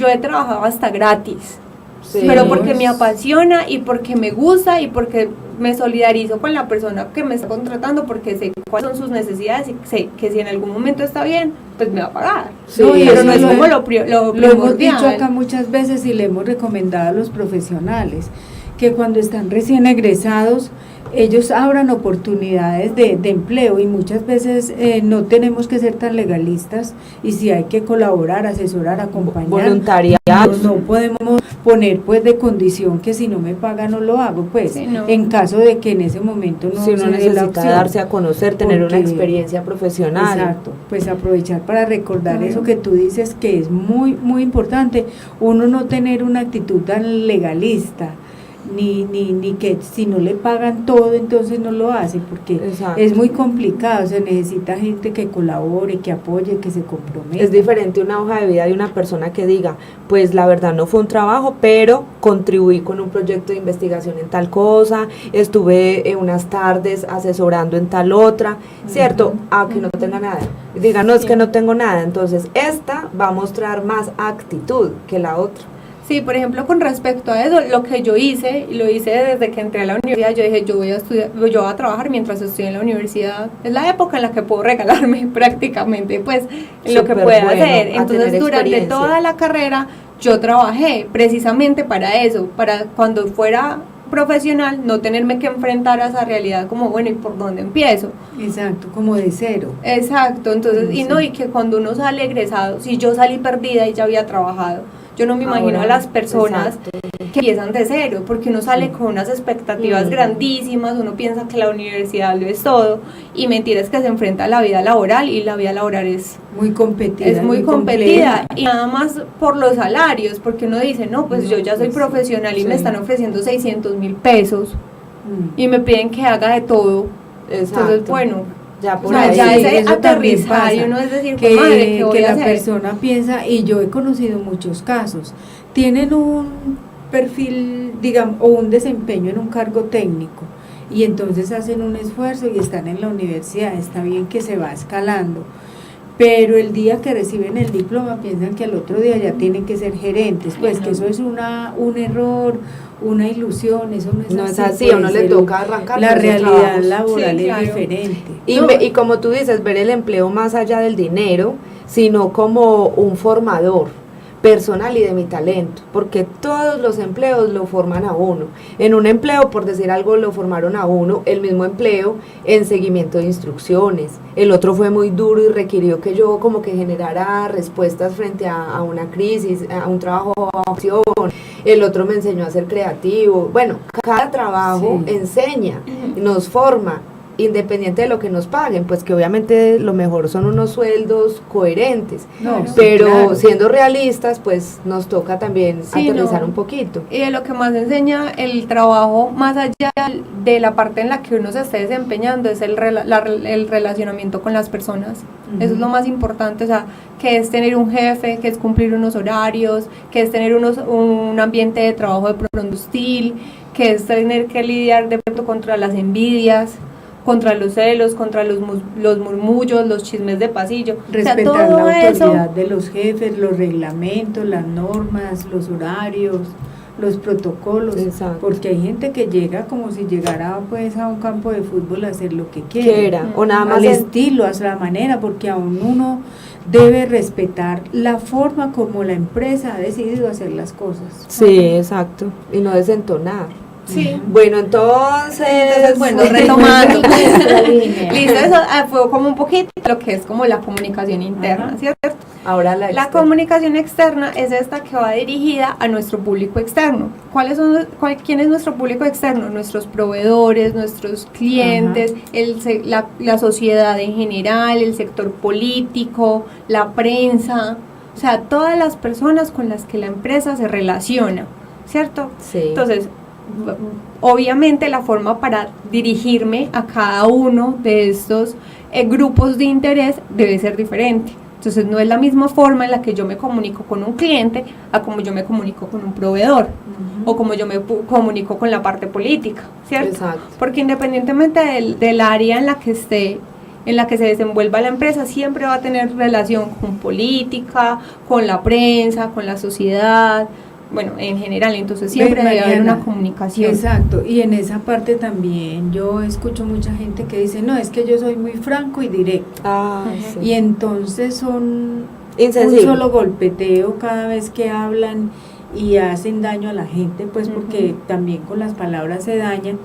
S3: he trabajado hasta gratis,
S4: Sí.
S3: pero porque
S1: es-
S3: me apasiona y porque me gusta y porque me solidarizo con la persona que me está contratando, porque sé cuáles son sus necesidades y sé que si en algún momento está bien, pues me va a pagar.
S4: Sí,
S1: No, y
S3: Pero
S1: eso
S3: no es
S1: lo
S3: como
S1: he-
S3: lo
S1: Lo hemos
S3: primordial.
S1: dicho acá muchas veces y le hemos recomendado a los profesionales que cuando están recién egresados, ellos abran oportunidades de empleo, y muchas veces no tenemos que ser tan legalistas, y si hay que colaborar, asesorar, acompañar,
S4: Voluntariado.
S1: no podemos poner pues de condición que si no me paga no lo hago, pues
S3: Sí, no.
S1: en caso de que en ese momento no
S4: Si uno
S1: se dé la
S4: necesita
S1: opción.
S4: darse a conocer, tener una
S1: Porque-
S4: experiencia profesional.
S1: Exacto, pues aprovechar para recordar
S3: Claro.
S1: eso que tú dices, que es muy, muy importante, uno no tener una actitud tan legalista, ni que si no le pagan todo, entonces no lo hace, porque
S4: Exacto.
S1: es muy complicado, se necesita gente que colabore, que apoye, que se comprometa.
S4: Es diferente una hoja de vida de una persona que diga, pues la verdad no fue un trabajo, pero contribuí con un proyecto de investigación en tal cosa, estuve unas tardes asesorando en tal otra, ¿cierto? A que no tenga nada. Diga, no, es que no tengo nada. Entonces, esta va a mostrar más actitud que la otra.
S3: Sí, por ejemplo, con respecto a eso, lo que yo hice, y lo hice desde que entré a la universidad, yo dije, yo voy a estudiar, yo voy a trabajar mientras estoy en la universidad. Es la época en la que puedo regalarme prácticamente, pues, en lo que
S4: Súper
S3: pueda
S4: bueno,
S3: hacer.
S4: a
S3: Entonces,
S4: tener
S3: durante
S4: experiencia.
S3: toda la carrera, yo trabajé precisamente para eso, para cuando fuera profesional, no tenerme que enfrentar a esa realidad como, bueno, ¿y por dónde empiezo?
S1: Exacto, como de cero.
S3: Exacto, entonces, y
S1: Sí.
S3: no, y que cuando uno sale egresado, si yo salí perdida y ya había trabajado, yo no me imagino a
S4: Ahora,
S3: las personas que empiezan de cero, porque uno sale con unas expectativas grandísimas, uno piensa que la universidad lo es todo, y mentira es que se enfrenta a la vida laboral, y la vida laboral es
S1: Muy competida.
S3: muy competida,
S1: compleja.
S3: y nada más por los salarios, porque uno dice, no, pues
S1: No,
S3: yo ya soy
S1: pues sí,
S3: profesional y
S1: sí.
S3: me están ofreciendo 600.000 pesos,
S1: Mm.
S3: y me piden que haga de todo.
S4: Exacto.
S3: Entonces, bueno,
S4: Ya
S3: o
S4: por
S3: sea,
S4: ahí.
S3: ya
S1: sí,
S3: es
S1: eso también
S3: aterrizar y
S1: pasa,
S3: uno es decir,
S1: que,
S3: madre, ¿qué voy
S1: que
S3: a
S1: la
S3: hacer?
S1: persona piensa, y yo he conocido muchos casos, tienen un perfil, digamos, o un desempeño en un cargo técnico, y entonces hacen un esfuerzo y están en la universidad, está bien que se va escalando, pero el día que reciben el diploma piensan que al otro día ya tienen que ser gerentes, pues que eso es un error, una ilusión, eso no es
S4: No
S1: así.
S4: es así,
S1: pues,
S4: a uno le toca arrancar
S1: la
S4: con esos
S1: realidad
S4: trabajos.
S1: laboral
S3: Sí, claro.
S1: es diferente.
S4: Y, y como tú dices, ver el empleo más allá del dinero, sino como un formador personal y de mi talento, porque todos los empleos lo forman a uno. En un empleo, por decir algo, lo formaron a uno, el mismo empleo en seguimiento de instrucciones. El otro fue muy duro y requirió que yo como que generara respuestas frente a una crisis, a un trabajo de acción. El otro me enseñó a ser creativo. Bueno, cada trabajo
S1: Sí.
S4: enseña, nos forma, independiente de lo que nos paguen, pues que obviamente lo mejor son unos sueldos coherentes,
S1: No, sí,
S4: pero
S1: claro.
S4: siendo realistas, pues nos toca también
S3: Sí,
S4: aterrizar
S3: no.
S4: un poquito.
S3: Y de lo que más enseña el trabajo, más allá de la parte en la que uno se esté desempeñando, es el relacionamiento con las personas. Eso es lo más importante, o sea, que es tener un jefe, que es cumplir unos horarios, que es tener un ambiente de trabajo de pronto hostil, que es tener que lidiar de pronto contra las envidias, contra los celos, contra los murmullos, los chismes de pasillo.
S1: Respetar
S3: o sea, todo
S1: la
S3: eso.
S1: autoridad de los jefes, los reglamentos, las normas, los horarios, los protocolos,
S4: Exacto.
S1: porque hay gente que llega como si llegara pues a un campo de fútbol a hacer lo que quiere,
S4: Quiera, o nada más
S1: al
S4: en-
S1: estilo, a la manera, porque aún uno debe respetar la forma como la empresa ha decidido hacer las cosas.
S4: Sí, exacto, y no desentonar.
S3: Sí.
S4: Bueno, entonces
S3: Bueno, retomando.
S1: Nuestra línea.
S3: Listo, eso fue como un poquito lo que es como la comunicación interna,
S1: Ajá.
S3: ¿cierto?
S4: ahora la
S3: La
S4: externa.
S3: comunicación externa es esta que va dirigida a nuestro público externo. ¿Quién es nuestro público externo? Nuestros proveedores, nuestros clientes, la sociedad en general, el sector político, la prensa, o sea, todas las personas con las que la empresa se relaciona, ¿cierto?
S4: Sí.
S3: Entonces, obviamente la forma para dirigirme a cada uno de estos grupos de interés debe ser diferente. Entonces no es la misma forma en la que yo me comunico con un cliente a como yo me comunico con un proveedor o como yo me comunico con la parte política, ¿cierto?
S4: Exacto.
S3: Porque independientemente del área en la que esté, en la que se desenvuelva la empresa, siempre va a tener relación con política, con la prensa, con la sociedad, bueno, en general, entonces siempre debe haber una comunicación.
S1: Exacto, y en esa parte también yo escucho mucha gente que dice, no, es que yo soy muy franco y directo,
S4: Ah, sí.
S1: y entonces son un
S4: Insensible.
S1: solo golpeteo cada vez que hablan y hacen daño a la gente, pues porque también con las palabras se dañan,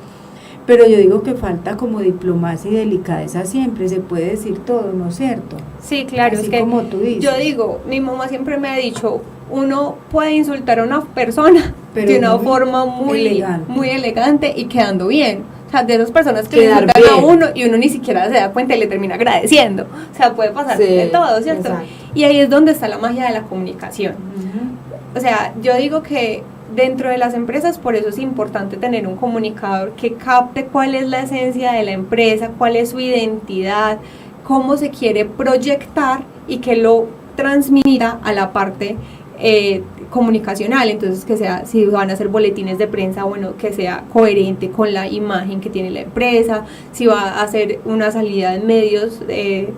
S1: pero yo digo que falta como diplomacia y delicadeza siempre, se puede decir todo, ¿no es cierto?
S3: Sí, claro,
S1: Así
S3: es que
S1: como tú dices.
S3: yo digo, mi mamá siempre me ha dicho, uno puede insultar a una persona
S1: Pero
S3: de una
S1: muy
S3: forma
S1: elegante.
S3: muy elegante y quedando bien. O sea, de esas personas que le
S4: Quedar
S3: insultan a
S4: bien.
S3: uno y uno ni siquiera se da cuenta y le termina agradeciendo. O sea, puede pasar
S4: Sí,
S3: de todo, ¿cierto?
S4: exacto.
S3: Y ahí es donde está la magia de la comunicación.
S1: Ujú.
S3: O sea, yo digo que dentro de las empresas, por eso es importante tener un comunicador que capte cuál es la esencia de la empresa, cuál es su identidad, cómo se quiere proyectar y que lo transmita a la parte comunicacional. Entonces, que sea, si van a hacer boletines de prensa, bueno, que sea coherente con la imagen que tiene la empresa, si va a hacer una salida en medios de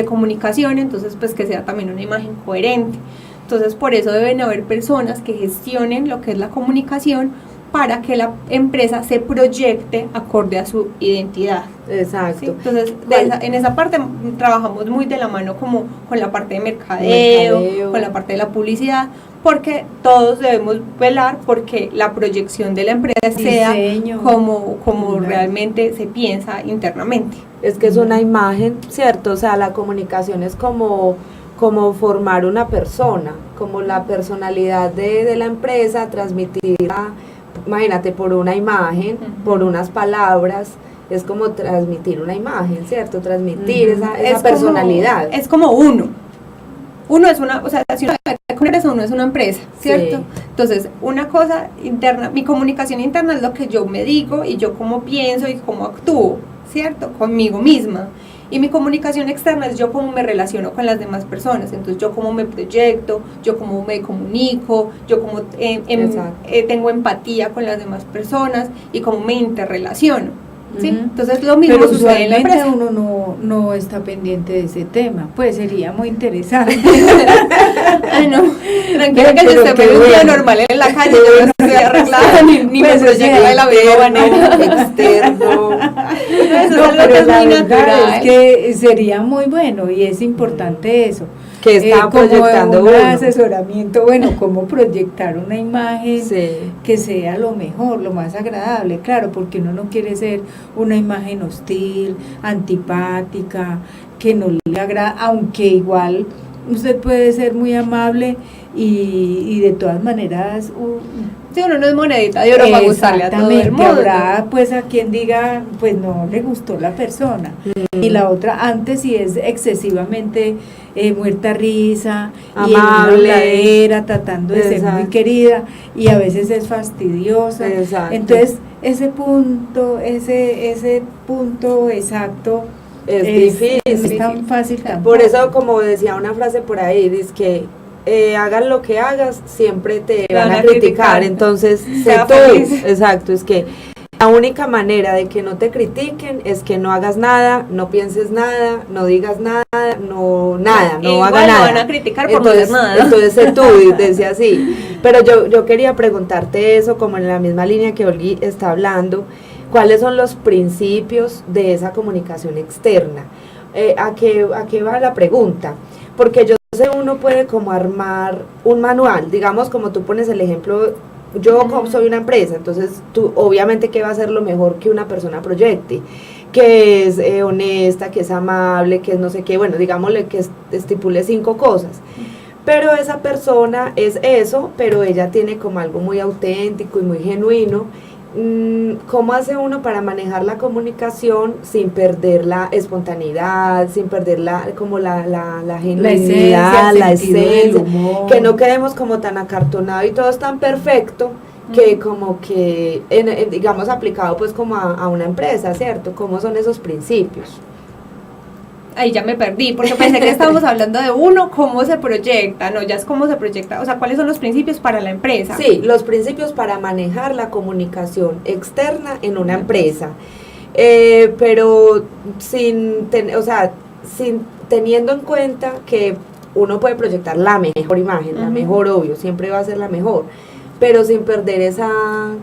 S3: comunicación, entonces pues que sea también una imagen coherente. Entonces por eso deben haber personas que gestionen lo que es la comunicación para que la empresa se proyecte acorde a su identidad.
S4: Exacto.
S3: ¿Sí? Entonces en esa parte trabajamos muy de la mano como con la parte de
S4: Mercadeo.
S3: con la parte de la publicidad, porque todos debemos velar porque la proyección de la empresa sea
S1: Diseño.
S3: como
S1: Claro.
S3: realmente se piensa internamente.
S4: Es que es una imagen, ¿cierto? O sea, la comunicación es como formar una persona, como la personalidad de la empresa, transmitirla, imagínate, por una imagen, por unas palabras, es como transmitir una imagen, ¿cierto? Transmitir esa
S3: Es
S4: personalidad.
S3: Es como uno es una, o sea, si uno uno es una empresa, ¿cierto?
S4: Sí.
S3: Entonces, una cosa interna, mi comunicación interna es lo que yo me digo y yo cómo pienso y cómo actúo, ¿cierto? Conmigo misma. Y mi comunicación externa es yo cómo me relaciono con las demás personas, entonces yo cómo me proyecto, yo cómo me comunico, yo cómo tengo empatía con las demás personas y cómo me interrelaciono. ¿Sí?
S1: Ujú.
S3: Entonces lo mismo
S1: Pero
S3: sucede en la
S1: usualmente
S3: empresa.
S1: uno no está pendiente de ese tema, pues sería muy interesante.
S3: Ay, no, tranquila que si
S1: Pero
S3: usted
S1: qué
S3: ve un día
S1: bueno.
S3: normal en la calle, yo no estoy arreglada ni
S1: Pues,
S3: me
S1: o sea,
S3: proyecto de la misma manera.
S4: Externo.
S3: Eso es
S1: No,
S3: algo que
S1: pero
S3: es
S1: la
S3: muy
S1: verdad
S3: natural.
S1: es que sería muy bueno y es importante eso.
S4: Que está
S1: como
S4: proyectando
S1: un
S4: uno.
S1: asesoramiento, bueno, cómo proyectar una imagen
S4: Sí.
S1: que sea lo mejor, lo más agradable, claro, porque uno no quiere ser una imagen hostil, antipática, que no le agrada, aunque igual usted puede ser muy amable y de todas maneras
S3: Sí, uno no es monedita de oro para gustarle a todo el
S1: exactamente,
S3: mundo.
S1: habrá pues a quien diga pues no le gustó la persona y la otra antes si es excesivamente muerta risa y en una
S4: Amable.
S1: habladera tratando de ser muy
S4: Exacto.
S1: querida y a veces es fastidiosa.
S4: Exacto.
S1: Entonces ese punto exacto
S4: Es difícil.
S1: no es tan fácil tampoco.
S4: Por eso, como decía una frase por ahí, dice que hagas lo que hagas, siempre te van a criticar, entonces sé
S3: Sea
S4: tú.
S3: feliz.
S4: Exacto, es que la única manera de que no te critiquen es que no hagas nada, no pienses nada, no digas nada, no
S3: Igual
S4: haga
S3: lo
S4: nada.
S3: van a criticar por no
S4: entonces,
S3: hacer nada.
S4: Entonces sé tú, decía así. Pero yo quería preguntarte eso, como en la misma línea que Olgi está hablando, ¿cuáles son los principios de esa comunicación externa? ¿a qué va la pregunta? Porque yo sé, uno puede como armar un manual, digamos, como tú pones el ejemplo, yo como soy una empresa, entonces tú obviamente que va a ser lo mejor que una persona proyecte, que es honesta, que es amable, que es no sé qué, bueno, digámosle que estipule 5 cosas. Pero esa persona es eso, pero ella tiene como algo muy auténtico y muy genuino. ¿Cómo hace uno para manejar la comunicación sin perder la espontaneidad, sin perder la genuinidad, la esencia, que no quedemos como tan acartonados y todo es tan perfecto que como que, digamos, aplicado pues como a una empresa, ¿cierto? ¿Cómo son esos principios?
S3: Ahí ya me perdí, porque pensé que estábamos hablando de uno, cómo se proyecta, no, ya es cómo se proyecta, o sea, cuáles son los principios para la empresa.
S4: Sí, los principios para manejar la comunicación externa en una empresa, pero sin teniendo en cuenta que uno puede proyectar la mejor imagen, la mejor, obvio, siempre va a ser la mejor, pero sin perder esa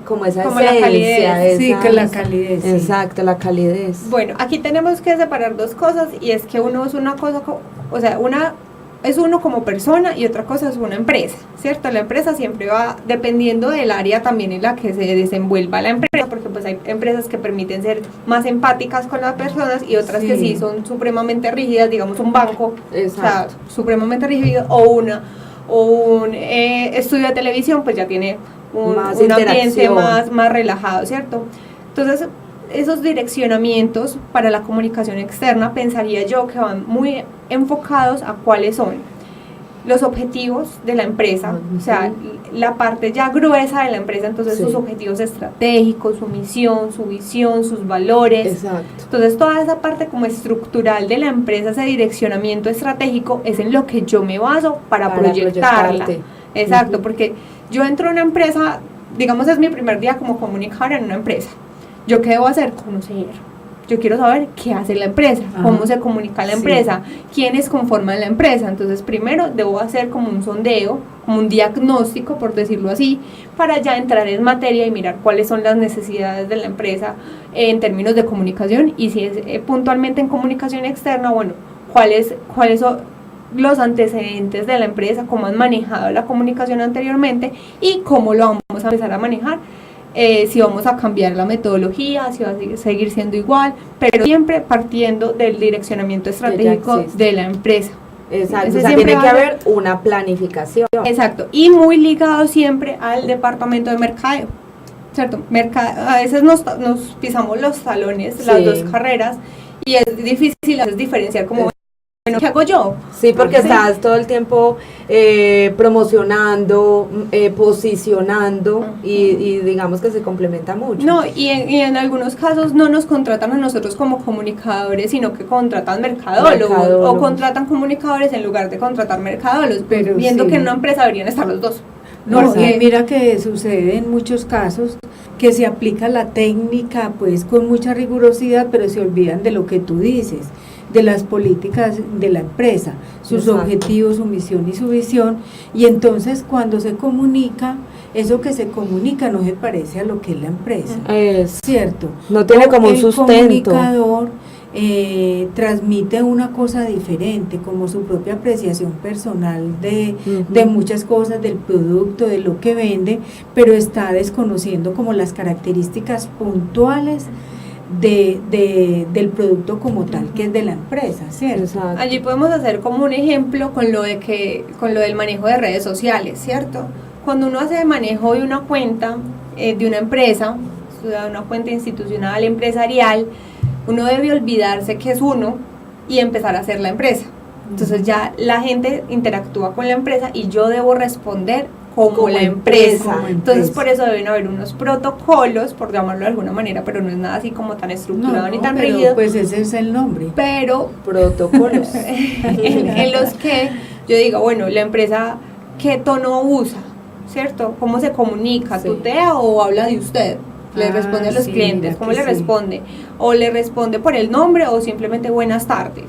S4: esencia,
S3: la calidez.
S1: Sí, que la calidez.
S4: Exacto, la calidez.
S3: Bueno, aquí tenemos que separar 2 cosas, y es que uno es una cosa, o sea, una es uno como persona y otra cosa es una empresa, ¿cierto? La empresa siempre va dependiendo del área también en la que se desenvuelva la empresa, porque pues hay empresas que permiten ser más empáticas con las personas y otras que sí son supremamente rígidas, digamos un banco,
S4: exacto,
S3: o sea, supremamente rígido, o un estudio de televisión, pues ya tiene un ambiente más relajado, ¿cierto? Entonces, esos direccionamientos para la comunicación externa, pensaría yo que van muy enfocados a cuáles son los objetivos de la empresa, o sea, la parte ya gruesa de la empresa, entonces sus objetivos estratégicos, su misión, su visión, sus valores.
S4: Exacto.
S3: Entonces toda esa parte como estructural de la empresa, ese direccionamiento estratégico, es en lo que yo me baso para proyectarla. Exacto, porque yo entro a una empresa, digamos es mi primer día como comunicadora en una empresa. ¿Yo qué debo hacer? Conocer. Yo quiero saber qué hace la empresa, cómo se comunica la empresa, quiénes conforman la empresa. Entonces, primero debo hacer como un sondeo, como un diagnóstico, por decirlo así, para ya entrar en materia y mirar cuáles son las necesidades de la empresa en términos de comunicación. Y si es puntualmente en comunicación externa, bueno, cuáles son los antecedentes de la empresa, cómo han manejado la comunicación anteriormente y cómo lo vamos a empezar a manejar. Si vamos a cambiar la metodología, si va a seguir siendo igual, pero siempre partiendo del direccionamiento estratégico de la empresa.
S4: Exacto, o sea, tiene que haber una planificación.
S3: Exacto, y muy ligado siempre al departamento de mercadeo, ¿cierto? A veces nos pisamos los talones, las 2 carreras, y es difícil a veces diferenciar como, bueno, ¿qué hago yo?
S4: Sí, porque estás todo el tiempo promocionando, posicionando y digamos que se complementa mucho.
S3: No, y en algunos casos no nos contratan a nosotros como comunicadores, sino que contratan mercadólogos. O contratan comunicadores en lugar de contratar mercadólogos, pero viendo que en una empresa deberían estar los 2.
S1: No, y mira que sucede en muchos casos que se aplica la técnica pues con mucha rigurosidad, pero se olvidan de lo que tú dices, de las políticas de la empresa, sus objetivos, su misión y su visión, y entonces cuando se comunica, eso que se comunica no se parece a lo que es la empresa, ¿cierto?
S4: No tiene como un sustento.
S1: El comunicador transmite una cosa diferente, como su propia apreciación personal de muchas cosas, del producto, de lo que vende, pero está desconociendo como las características puntuales del producto como tal, que es de la empresa, ¿cierto?
S4: Exacto.
S3: Allí podemos hacer como un ejemplo con lo del manejo de redes sociales, ¿cierto? Cuando uno hace manejo de una cuenta de una empresa, o sea, una cuenta institucional, empresarial, uno debe olvidarse que es uno y empezar a hacer la empresa. Entonces ya la gente interactúa con la empresa y yo debo responder como la empresa. Entonces por eso deben haber unos protocolos, por llamarlo de alguna manera, pero no es nada así como tan estructurado ni tan rígido.
S1: Pues ese es el nombre.
S3: Pero
S4: protocolos
S3: en los que yo digo, bueno, la empresa, ¿qué tono usa? ¿Cierto? ¿Cómo se comunica? ¿Tutea o habla de usted? Le responde a los clientes, ¿cómo le responde? O le responde por el nombre o simplemente buenas tardes,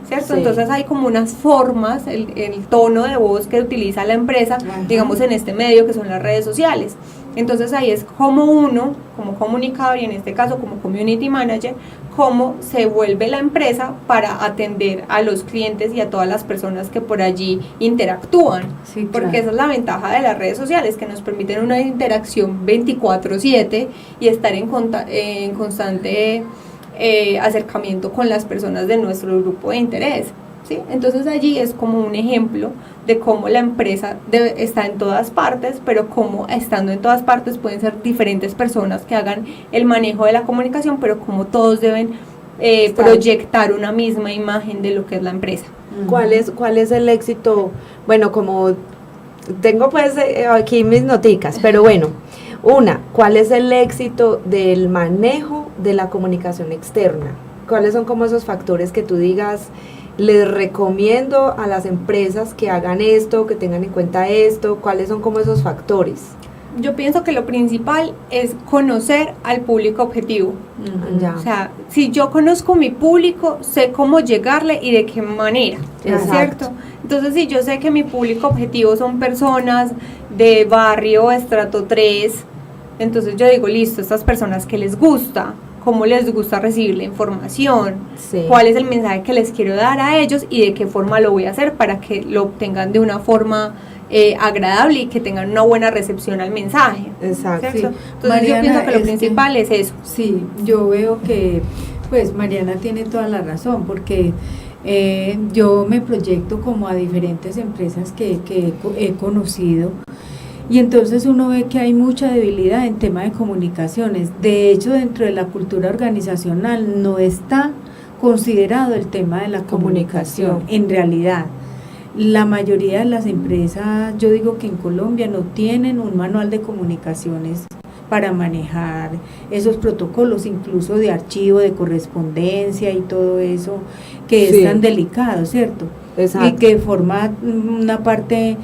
S3: ¿cierto? Entonces hay como unas formas, el tono de voz que utiliza la empresa, digamos en este medio que son las redes sociales. Entonces ahí es como uno, como comunicador y en este caso como community manager, cómo se vuelve la empresa para atender a los clientes y a todas las personas que por allí interactúan.
S1: Sí,
S3: Porque
S1: claro.
S3: esa es la ventaja de las redes sociales, que nos permiten una interacción 24/7 y estar en constante acercamiento con las personas de nuestro grupo de interés, ¿sí? Entonces allí es como un ejemplo de cómo la empresa está en todas partes, pero cómo estando en todas partes pueden ser diferentes personas que hagan el manejo de la comunicación, pero como todos deben proyectar una misma imagen de lo que es la empresa.
S4: ¿Cuál es el éxito? Bueno, como tengo pues aquí mis noticas, pero bueno, ¿cuál es el éxito del manejo de la comunicación externa? ¿Cuáles son como esos factores que tú digas, les recomiendo a las empresas que hagan esto, que tengan en cuenta esto? ¿Cuáles son como esos factores?
S3: Yo pienso que lo principal es conocer al público objetivo.
S4: Ya.
S3: O sea, si yo conozco mi público, sé cómo llegarle y de qué manera,
S4: Exacto.
S3: ¿cierto? Entonces, si yo sé que mi público objetivo son personas de barrio, estrato 3, entonces yo digo, listo, estas personas que les gusta, cómo les gusta recibir la información,
S4: Sí.
S3: cuál es el mensaje que les quiero dar a ellos y de qué forma lo voy a hacer para que lo obtengan de una forma agradable y que tengan una buena recepción al mensaje.
S4: Exacto.
S3: ¿Cierto?
S1: Sí.
S3: Entonces
S1: Mariana,
S3: yo pienso que lo
S1: es que-
S3: principal es eso.
S1: Sí, yo veo que, pues Mariana tiene toda la razón, porque yo me proyecto como a diferentes empresas que he conocido, y entonces uno ve que hay mucha debilidad en tema de comunicaciones. De hecho, dentro de la cultura organizacional no está considerado el tema de la comunicación, en realidad. La mayoría de las empresas, yo digo que en Colombia no tienen un manual de comunicaciones para manejar esos protocolos, incluso de archivo, de correspondencia y todo eso, que
S4: Sí.
S1: es tan delicado, ¿cierto?
S4: Exacto.
S1: Y que forma una parte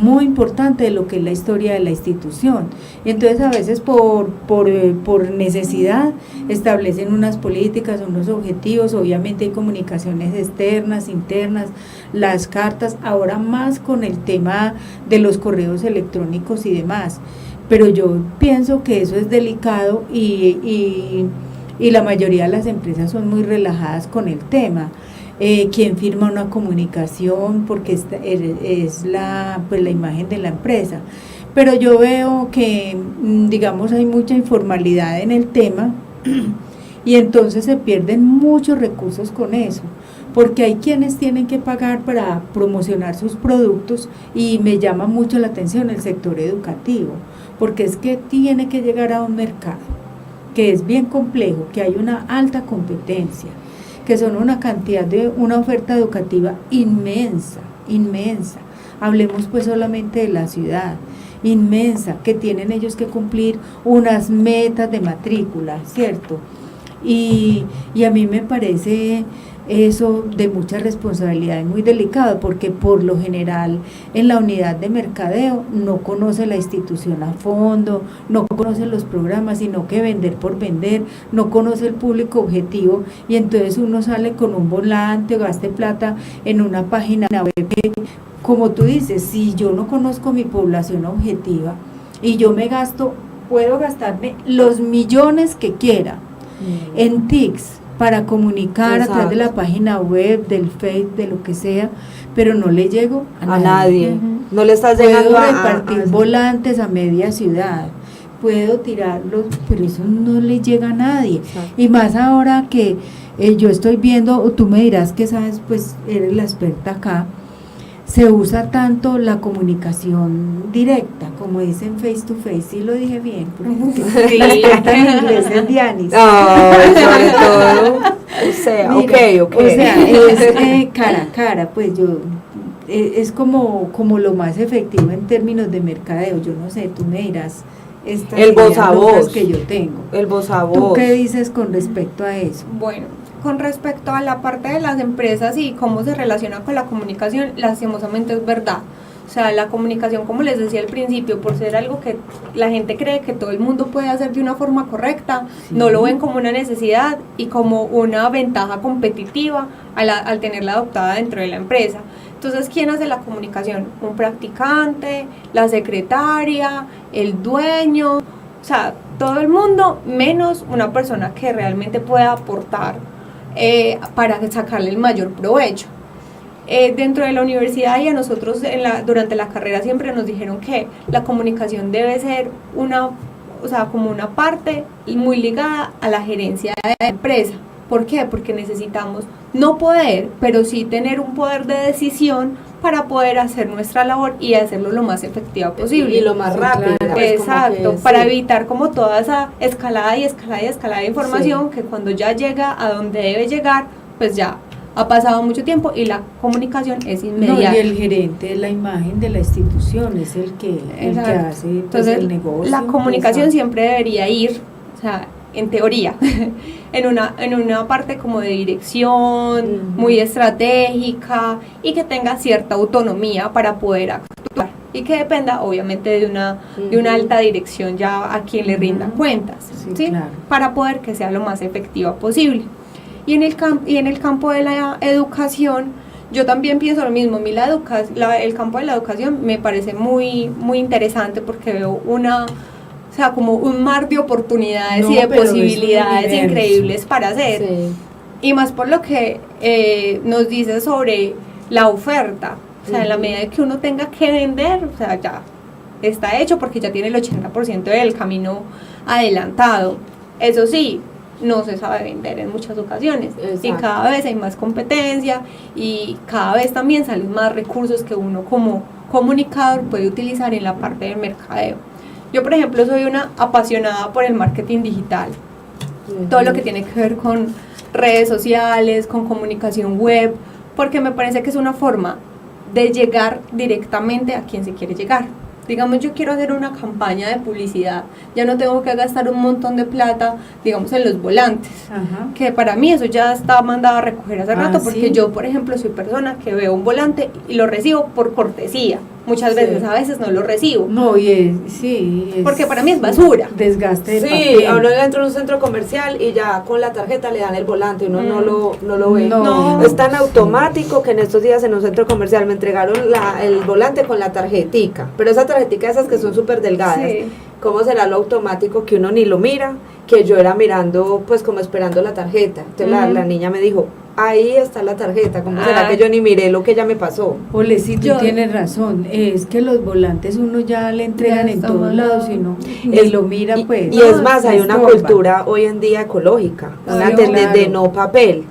S1: muy importante de lo que es la historia de la institución. Y entonces a veces por necesidad establecen unas políticas, unos objetivos. Obviamente hay comunicaciones externas, internas, las cartas, ahora más con el tema de los correos electrónicos y demás. Pero yo pienso que eso es delicado y la mayoría de las empresas son muy relajadas con el tema. Quien firma una comunicación porque es la imagen de la empresa, pero yo veo que digamos hay mucha informalidad en el tema y entonces se pierden muchos recursos con eso, porque hay quienes tienen que pagar para promocionar sus productos, y me llama mucho la atención el sector educativo, porque es que tiene que llegar a un mercado que es bien complejo, que hay una alta competencia, que son una oferta educativa inmensa, inmensa. Hablemos pues solamente de la ciudad, inmensa, que tienen ellos que cumplir unas metas de matrícula, ¿cierto? Y a mí me parece eso de mucha responsabilidad y muy delicado, porque por lo general en la unidad de mercadeo no conoce la institución a fondo, no conoce los programas, sino que vender por vender, no conoce el público objetivo, y entonces uno sale con un volante o gaste plata en una página web que, como tú dices, si yo no conozco mi población objetiva y yo puedo gastarme los millones que quiera en TICs para comunicar a través de la página web, del Facebook, de lo que sea, pero no le llego
S4: a nadie.
S3: Ujú.
S4: No le estás
S1: Puedo
S4: llegando
S1: repartir volantes a media ciudad, puedo tirarlos, pero eso no le llega a nadie.
S4: Exacto.
S1: Y más ahora que yo estoy viendo, o tú me dirás que sabes, pues eres la experta acá, se usa tanto la comunicación directa, como dicen face to face. Sí lo dije bien, porque la experta en inglés es Dianis.
S4: Ay, sobre todo, o sea,
S1: Mira,
S4: ok.
S1: O sea, es cara a cara, pues es como lo más efectivo en términos de mercadeo. Yo no sé, tú me dirás, estas
S4: El voz
S1: serían
S4: a
S1: dudas
S4: voz.
S1: que yo tengo.
S4: El voz a
S1: ¿Tú
S4: voz.
S1: qué dices con respecto a eso?
S3: Bueno, con respecto a la parte de las empresas y cómo se relaciona con la comunicación, lastimosamente es verdad. O sea, la comunicación, como les decía al principio, por ser algo que la gente cree que todo el mundo puede hacer de una forma correcta,
S1: Sí.
S3: no lo ven como una necesidad y como una ventaja competitiva al tenerla adoptada dentro de la empresa. Entonces, ¿quién hace la comunicación? Un practicante, la secretaria, el dueño. O sea, todo el mundo, menos una persona que realmente pueda aportar para sacarle el mayor provecho. Dentro de la universidad y a nosotros durante la carrera siempre nos dijeron que la comunicación debe ser como una parte muy ligada a la gerencia de la empresa. ¿Por qué? Porque necesitamos no poder, pero sí tener un poder de decisión para poder hacer nuestra labor y hacerlo lo más efectiva posible.
S4: Y lo más rápido.
S1: Claro.
S4: Pues,
S3: Exacto,
S4: que,
S3: para
S4: sí.
S3: evitar como toda esa escalada de información, que cuando ya llega a donde debe llegar, pues ya ha pasado mucho tiempo y la comunicación es
S1: No,
S3: inmediata.
S1: y el gerente es la imagen de la institución, es el que
S3: Exacto.
S1: hace pues,
S3: Entonces,
S1: el negocio.
S3: la comunicación
S1: pues,
S3: siempre debería ir, o sea, en teoría, en una parte como de dirección, muy estratégica y que tenga cierta autonomía para poder actuar y que dependa obviamente de una alta dirección ya a quien le rinda cuentas,
S1: Sí,
S3: ¿sí?
S1: claro.
S3: Para poder que sea lo más efectiva posible. Y en el campo de la educación, yo también pienso lo mismo. A mí el campo de la educación me parece muy, muy interesante porque veo como un mar de oportunidades
S1: No,
S3: y de
S1: pero es un
S3: posibilidades
S1: universo.
S3: increíbles para hacer.
S4: Sí.
S3: Y más por lo que nos dice sobre la oferta. O sea, en la medida que uno tenga que vender, o sea, ya está hecho porque ya tiene el 80% del camino adelantado. Eso sí, no se sabe vender en muchas ocasiones.
S4: Exacto.
S3: Y cada vez hay más competencia y cada vez también salen más recursos que uno como comunicador puede utilizar en la parte del mercadeo. Yo, por ejemplo, soy una apasionada por el marketing digital. Todo lo que tiene que ver con redes sociales, con comunicación web, porque me parece que es una forma de llegar directamente a quien se quiere llegar. Digamos, yo quiero hacer una campaña de publicidad, ya no tengo que gastar un montón de plata, digamos, en los volantes,
S1: Ajá.
S3: que para mí eso ya está mandado a recoger hace rato, porque
S1: ¿sí?
S3: yo, por ejemplo, soy persona que veo un volante y lo recibo por cortesía, muchas
S1: Sí.
S3: veces, a veces no lo recibo,
S1: No, sí.
S3: porque para mí es basura.
S1: Desgaste de
S4: Sí,
S1: papel.
S4: a uno entra en un centro comercial y ya con la tarjeta le dan el volante, uno no lo ve.
S1: No.
S4: Es tan automático que en estos días en un centro comercial me entregaron el volante con la tarjetica, pero esa tarjetica esas que son súper delgadas.
S3: Sí.
S4: ¿Cómo será lo automático que uno ni lo mira? Que yo era mirando, pues como esperando la tarjeta. Entonces la niña me dijo, ahí está la tarjeta, ¿cómo será que yo ni miré lo que ella me pasó?
S1: Ole, sí, tú
S3: Yo-
S1: tienes razón. Es que los volantes uno ya le entregan
S3: Ya
S1: en
S3: está
S1: todos
S3: mandado.
S1: lados y no ni lo mira, pues.
S4: Y es más, hay
S1: se
S4: una
S1: estorba.
S4: cultura hoy en día ecológica, una
S1: Ay,
S4: tendencia de
S1: claro.
S4: no papel,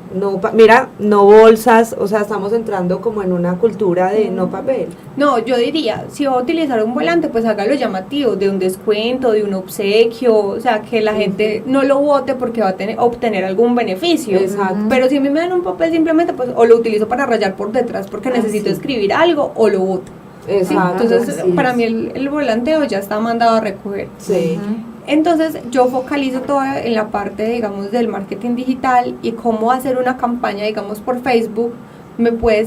S4: mira, no bolsas, o sea, estamos entrando como en una cultura de no papel.
S3: No, yo diría, si va a utilizar un volante, pues hágalo llamativo, de un descuento, de un obsequio, o sea, que la gente no lo vote porque va a obtener algún beneficio.
S4: Exacto.
S3: Pero si a mí me dan un papel simplemente, pues o lo utilizo para rayar por detrás porque necesito
S1: sí.
S3: escribir algo o lo voto.
S4: Exacto.
S3: Entonces,
S1: así
S3: para
S1: es.
S3: mí el volanteo ya está mandado a recoger.
S4: Sí.
S1: Ajá.
S3: Entonces yo focalizo todo en la parte, digamos, del marketing digital y cómo hacer una campaña, digamos, por Facebook puede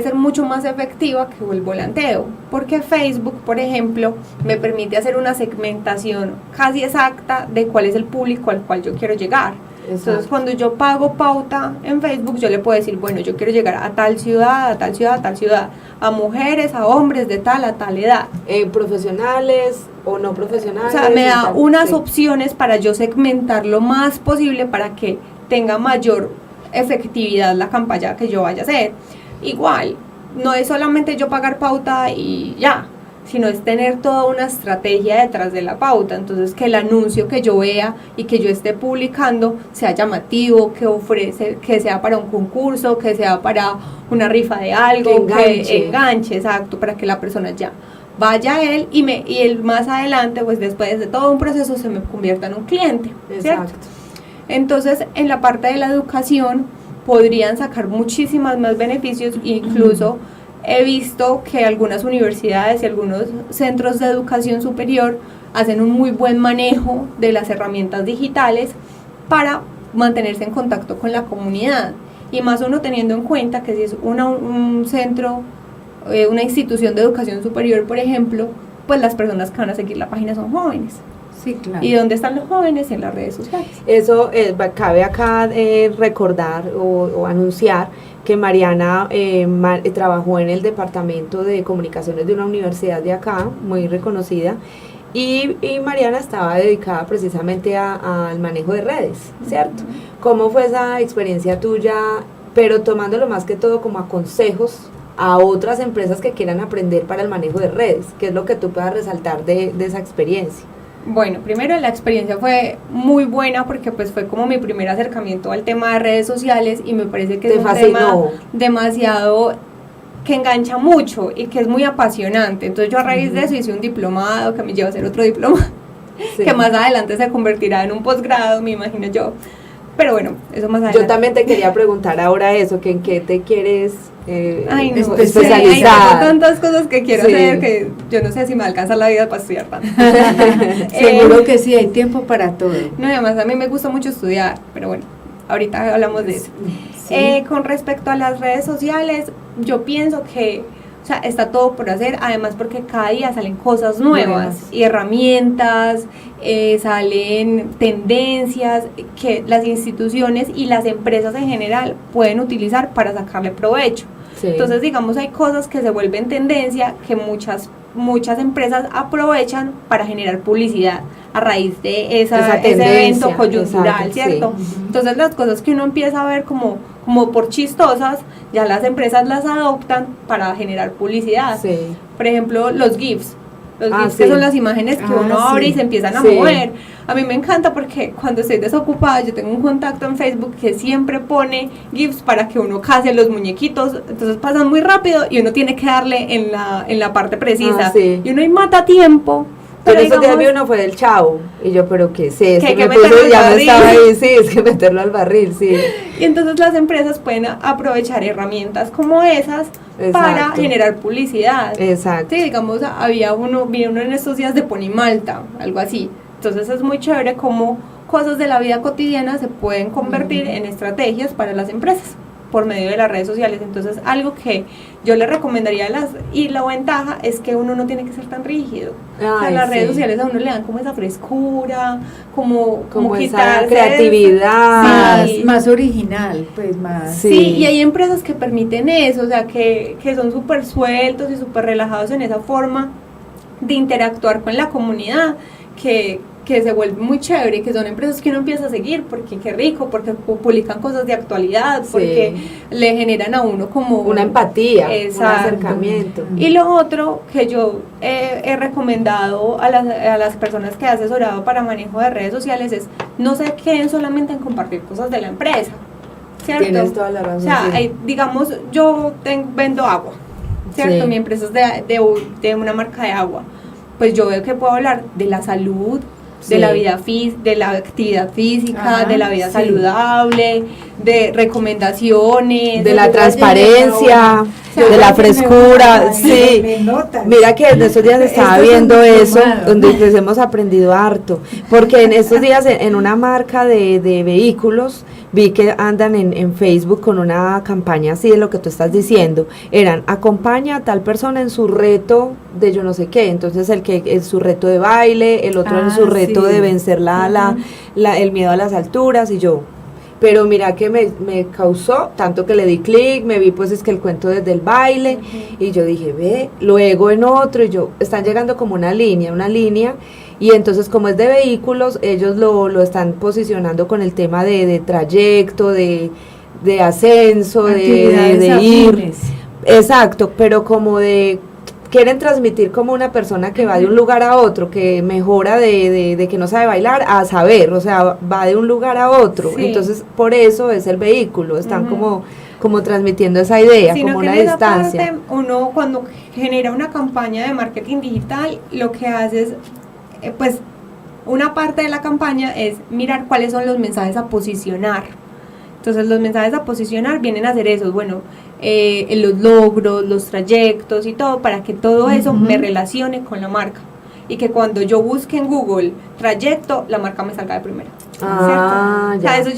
S3: ser mucho más efectiva que el volanteo, porque Facebook, por ejemplo, me permite hacer una segmentación casi exacta de cuál es el público al cual yo quiero llegar. Entonces,
S4: Exacto.
S3: cuando yo pago pauta en Facebook, yo le puedo decir, bueno, yo quiero llegar a tal ciudad, a tal ciudad, a tal ciudad, a mujeres, a hombres de tal a tal edad.
S4: Profesionales o no profesionales.
S3: O sea, me da
S4: tal,
S3: unas
S4: sí.
S3: opciones para yo segmentar lo más posible para que tenga mayor efectividad la campaña que yo vaya a hacer. Igual, no es solamente yo pagar pauta y ya, sino es tener toda una estrategia detrás de la pauta. Entonces, que el anuncio que yo vea y que yo esté publicando sea llamativo, que sea para un concurso, que sea para una rifa de algo, que enganche, exacto, para que la persona ya vaya a él y él más adelante, pues después de todo un proceso, se me convierta en un cliente, ¿cierto?
S4: Exacto.
S3: Entonces, en la parte de la educación podrían sacar muchísimas más beneficios, incluso he visto que algunas universidades y algunos centros de educación superior hacen un muy buen manejo de las herramientas digitales para mantenerse en contacto con la comunidad, y más uno teniendo en cuenta que si es un centro, una institución de educación superior, por ejemplo, pues las personas que van a seguir la página son jóvenes.
S1: Sí, claro.
S3: ¿Y dónde están los jóvenes? En las redes sociales.
S4: Eso cabe acá recordar o anunciar que Mariana trabajó en el departamento de comunicaciones de una universidad de acá, muy reconocida, y Mariana estaba dedicada precisamente al manejo de redes, ¿cierto? ¿Cómo fue esa experiencia tuya, pero tomándolo más que todo como a consejos a otras empresas que quieran aprender para el manejo de redes? ¿Qué es lo que tú puedas resaltar de esa experiencia?
S3: Bueno, primero la experiencia fue muy buena porque pues fue como mi primer acercamiento al tema de redes sociales y me parece que es un tema demasiado que engancha mucho y que es muy apasionante. Entonces yo a raíz de eso hice un diplomado que me lleva a hacer otro diplomado, que más adelante se convertirá en un posgrado, me imagino yo. Pero bueno, eso más adelante.
S4: Yo también te quería preguntar ahora eso, que en qué te quieres
S3: especializar. Tengo tantas cosas que quiero hacer que yo no sé si me alcanza la vida para estudiar tanto.
S1: Seguro que sí, hay tiempo para todo.
S3: No, además a mí me gusta mucho estudiar, pero bueno, ahorita hablamos de eso. Sí. Con respecto a las redes sociales, yo pienso que está todo por hacer, además porque cada día salen cosas nuevas y herramientas, salen tendencias que las instituciones y las empresas en general pueden utilizar para sacarle provecho. Sí. Entonces, digamos, hay cosas que se vuelven tendencia que muchas empresas aprovechan para generar publicidad a raíz de ese evento coyuntural, ¿cierto? Sí. Entonces, las cosas que uno empieza a ver como por chistosas, ya las empresas las adoptan para generar publicidad. Sí. Por ejemplo, los GIFs. Los GIFs que son las imágenes que uno abre y se empiezan a mover. A mí me encanta porque cuando estoy desocupada, yo tengo un contacto en Facebook que siempre pone GIFs para que uno case los muñequitos, entonces pasan muy rápido y uno tiene que darle en la parte precisa. Y uno ahí mata tiempo.
S4: Pero esos días vi uno fue del Chavo, y yo, pero ¿qué es eso? Ya me estaba ahí, sí, es que meterlo al barril, sí.
S3: Y entonces las empresas pueden aprovechar herramientas como esas para generar publicidad.
S4: Exacto.
S3: Sí, digamos, vi uno en estos días de Pony Malta, algo así. Entonces es muy chévere cómo cosas de la vida cotidiana se pueden convertir en estrategias para las empresas por medio de las redes sociales. Entonces, algo que yo le recomendaría y la ventaja es que uno no tiene que ser tan rígido. Las redes sociales a uno le dan como esa frescura, como
S4: esa creatividad,
S1: más original, pues más.
S3: Sí, y hay empresas que permiten eso, que son súper sueltos y súper relajados en esa forma de interactuar con la comunidad, que se vuelve muy chévere, que son empresas que uno empieza a seguir, porque qué rico, porque publican cosas de actualidad, porque le generan a uno como
S4: una empatía, un acercamiento.
S3: Y lo otro que yo he recomendado a las personas que he asesorado para manejo de redes sociales es no se queden solamente en compartir cosas de la empresa, ¿cierto?
S4: Tienes toda la razón.
S3: Digamos, yo vendo agua, ¿cierto? Mi empresa es de una marca de agua, pues yo veo que puedo hablar de la salud, de la vida de la actividad física, de la vida saludable, de recomendaciones,
S4: de la transparencia, de la frescura, Mira que en estos días estaba viendo eso, donde pues hemos aprendido harto, porque en estos días en una marca de vehículos vi que andan en Facebook con una campaña así de lo que tú estás diciendo, acompaña a tal persona en su reto de yo no sé qué, entonces el que es su reto de baile, el otro en su reto de vencer el miedo a las alturas, y yo, pero mira que me causó tanto que le di clic, me vi pues es que el cuento desde el baile, y yo dije, luego en otro, y yo, están llegando como una línea, y entonces como es de vehículos, ellos lo están posicionando con el tema de trayecto, de ascenso, de ir, exacto, pero como quieren transmitir como una persona que va de un lugar a otro, que mejora de que no sabe bailar a saber, o sea, va de un lugar a otro, entonces por eso es el vehículo, están como transmitiendo esa idea, como una distancia.
S3: Parte, uno cuando genera una campaña de marketing digital, lo que hace es, pues, una parte de la campaña es mirar cuáles son los mensajes a posicionar. Entonces los mensajes a posicionar vienen a hacer eso, los logros, los trayectos y todo, para que todo eso me relacione con la marca. Y que cuando yo busque en Google trayecto, la marca me salga de primera. ¿Cierto? O sea, eso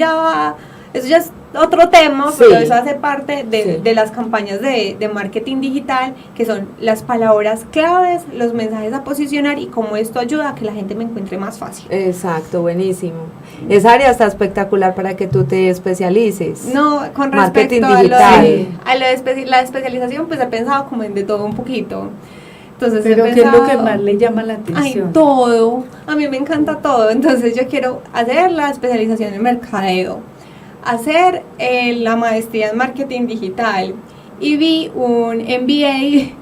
S3: ya es otro tema, pero eso hace parte de las campañas de marketing digital, que son las palabras claves, los mensajes a posicionar y cómo esto ayuda a que la gente me encuentre más fácil.
S4: Exacto, buenísimo. Esa área está espectacular para que tú te especialices.
S3: No, con respecto a la especialización, pues he pensado como en de todo un poquito. Entonces,
S1: Pero
S3: he
S1: ¿qué es lo que
S3: pensado,
S1: más le llama la
S3: ay,
S1: atención?
S3: todo, a mí me encanta todo, entonces yo quiero hacer la especialización en mercadeo, hacer la maestría en marketing digital y vi un MBA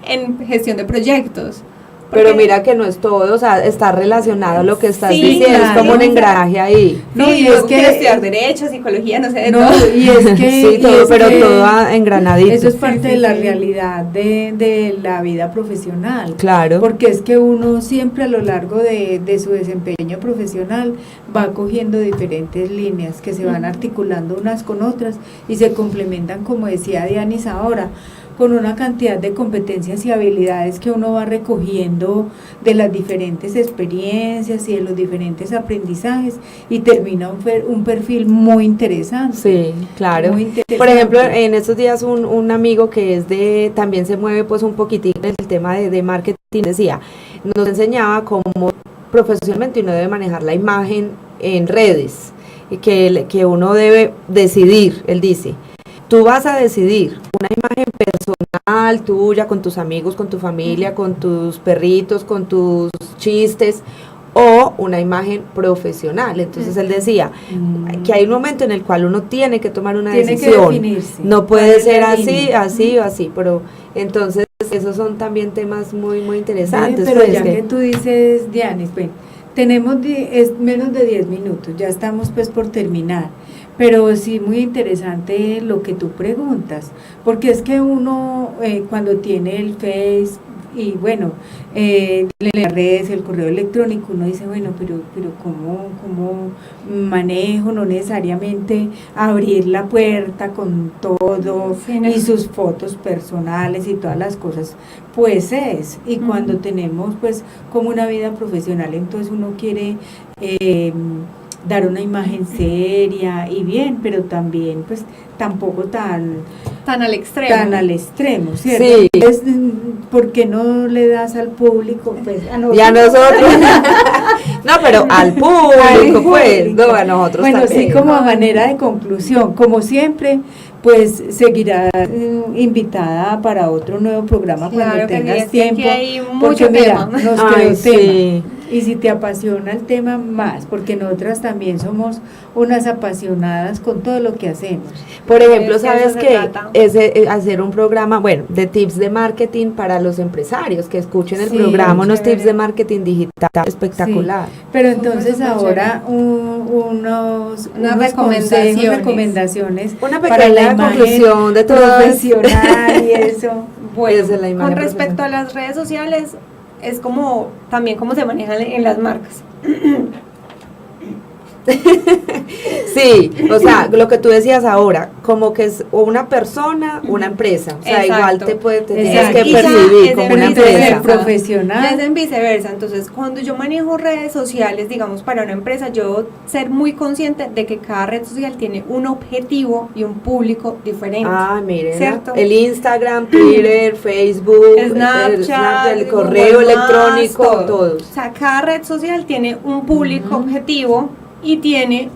S3: en gestión de proyectos.
S4: Pero
S3: Porque-
S4: mira que no es todo, o sea, está relacionado a lo que estás
S3: Sí,
S4: diciendo, es
S1: claro.
S4: como un engranaje ahí.
S1: No,
S3: sí,
S1: y
S3: luego
S1: es que-
S3: quiero estudiar derecho, psicología, no sé de
S1: No,
S3: todo.
S1: y es que...
S4: Sí,
S1: y
S4: todo,
S1: es
S4: pero
S1: que
S4: todo engranadito.
S1: eso es parte
S3: Sí,
S1: de la
S3: sí.
S1: realidad de la vida profesional.
S4: Claro.
S1: Porque es que uno siempre a lo largo de su desempeño profesional va cogiendo diferentes líneas que se van articulando unas con otras y se complementan, como decía Dianis ahora, con una cantidad de competencias y habilidades que uno va recogiendo de las diferentes experiencias y de los diferentes aprendizajes y termina un perfil muy interesante.
S4: Sí, claro.
S1: Muy interesante.
S4: Por ejemplo, en estos días un amigo que es también se mueve pues un poquitín en el tema de marketing, decía, nos enseñaba cómo profesionalmente uno debe manejar la imagen en redes y que uno debe decidir, él dice, tú vas a decidir una imagen personal tuya, con tus amigos, con tu familia, con tus perritos, con tus chistes, o una imagen profesional. Entonces él decía que hay un momento en el cual uno tiene que tomar una
S1: Tiene que
S4: decisión.
S1: definirse.
S4: No puede
S1: ¿Cuál es
S4: ser
S1: la
S4: así,
S1: línea?
S4: así o así, pero entonces esos son también temas muy, muy interesantes.
S1: Pero
S4: pues,
S1: ya que tú dices, Dianis, pues, tenemos es menos de 10 minutos, ya estamos pues por terminar, pero sí muy interesante lo que tú preguntas, porque es que uno cuando tiene el Face y bueno, las redes, el correo electrónico, uno dice, bueno, pero ¿cómo manejo? No necesariamente abrir la puerta con todo
S3: Sí, no.
S1: y sus fotos personales y todas las cosas, pues es, y cuando tenemos pues como una vida profesional, entonces uno quiere dar una imagen seria y bien, pero también pues tampoco tan
S3: Tan al extremo.
S1: ¿cierto?
S4: Sí.
S1: Entonces, ¿por qué no le das al público? Pues a nosotros.
S4: ya nosotros, no, pero al público,
S1: Al
S4: pues,
S1: público.
S4: no, a nosotros
S1: Bueno,
S4: también.
S1: sí, como a manera de conclusión, como siempre, pues seguirá invitada para otro nuevo programa
S3: Claro
S1: cuando
S3: que sí,
S1: tengas
S3: es que
S1: tiempo.
S3: aquí hay
S1: Porque
S3: mucho
S1: mira,
S3: tema.
S1: nos
S4: Ay,
S1: quedó
S4: sí.
S1: tema. Y si te apasiona el tema más, porque nosotras también somos unas apasionadas con todo lo que hacemos.
S4: Por ejemplo,
S3: Es que de
S4: ¿sabes
S3: eso se
S4: qué?
S3: trata.
S4: Hacer un programa, bueno, de tips de marketing para los empresarios, que escuchen el
S1: Sí,
S4: programa, unos
S3: chévere.
S4: tips de marketing digital espectacular.
S1: Pero
S3: Súper,
S1: entonces
S3: súper
S1: ahora
S3: Unas
S1: unos
S3: recomendaciones.
S1: consejos, recomendaciones
S4: Una
S1: para la
S4: pequeña
S1: imagen
S4: conclusión de todo
S1: profesional y eso.
S3: Bueno,
S4: Esa es la imagen
S3: con respecto
S4: profesional.
S3: a las redes sociales, es como también cómo se manejan en las marcas.
S4: Sí, o sea, lo que tú decías ahora, como que es o una persona, una empresa, o sea,
S3: Exacto.
S4: igual te tienes
S1: Exacto.
S4: que
S1: Y ya
S4: percibir
S3: es
S4: como
S3: de
S4: una
S1: Pero entonces el
S4: empresa.
S1: profesional.
S3: Ya es en viceversa. Entonces, cuando yo manejo redes sociales, digamos, para una empresa, yo debo ser muy consciente de que cada red social tiene un objetivo y un público diferente.
S4: Ah, miren,
S3: ¿Cierto?
S4: el Instagram, Twitter, Facebook,
S3: Snapchat,
S4: el correo
S3: Google
S4: electrónico,
S3: Maps,
S4: todo.
S3: O sea, cada red social tiene un público objetivo y tiene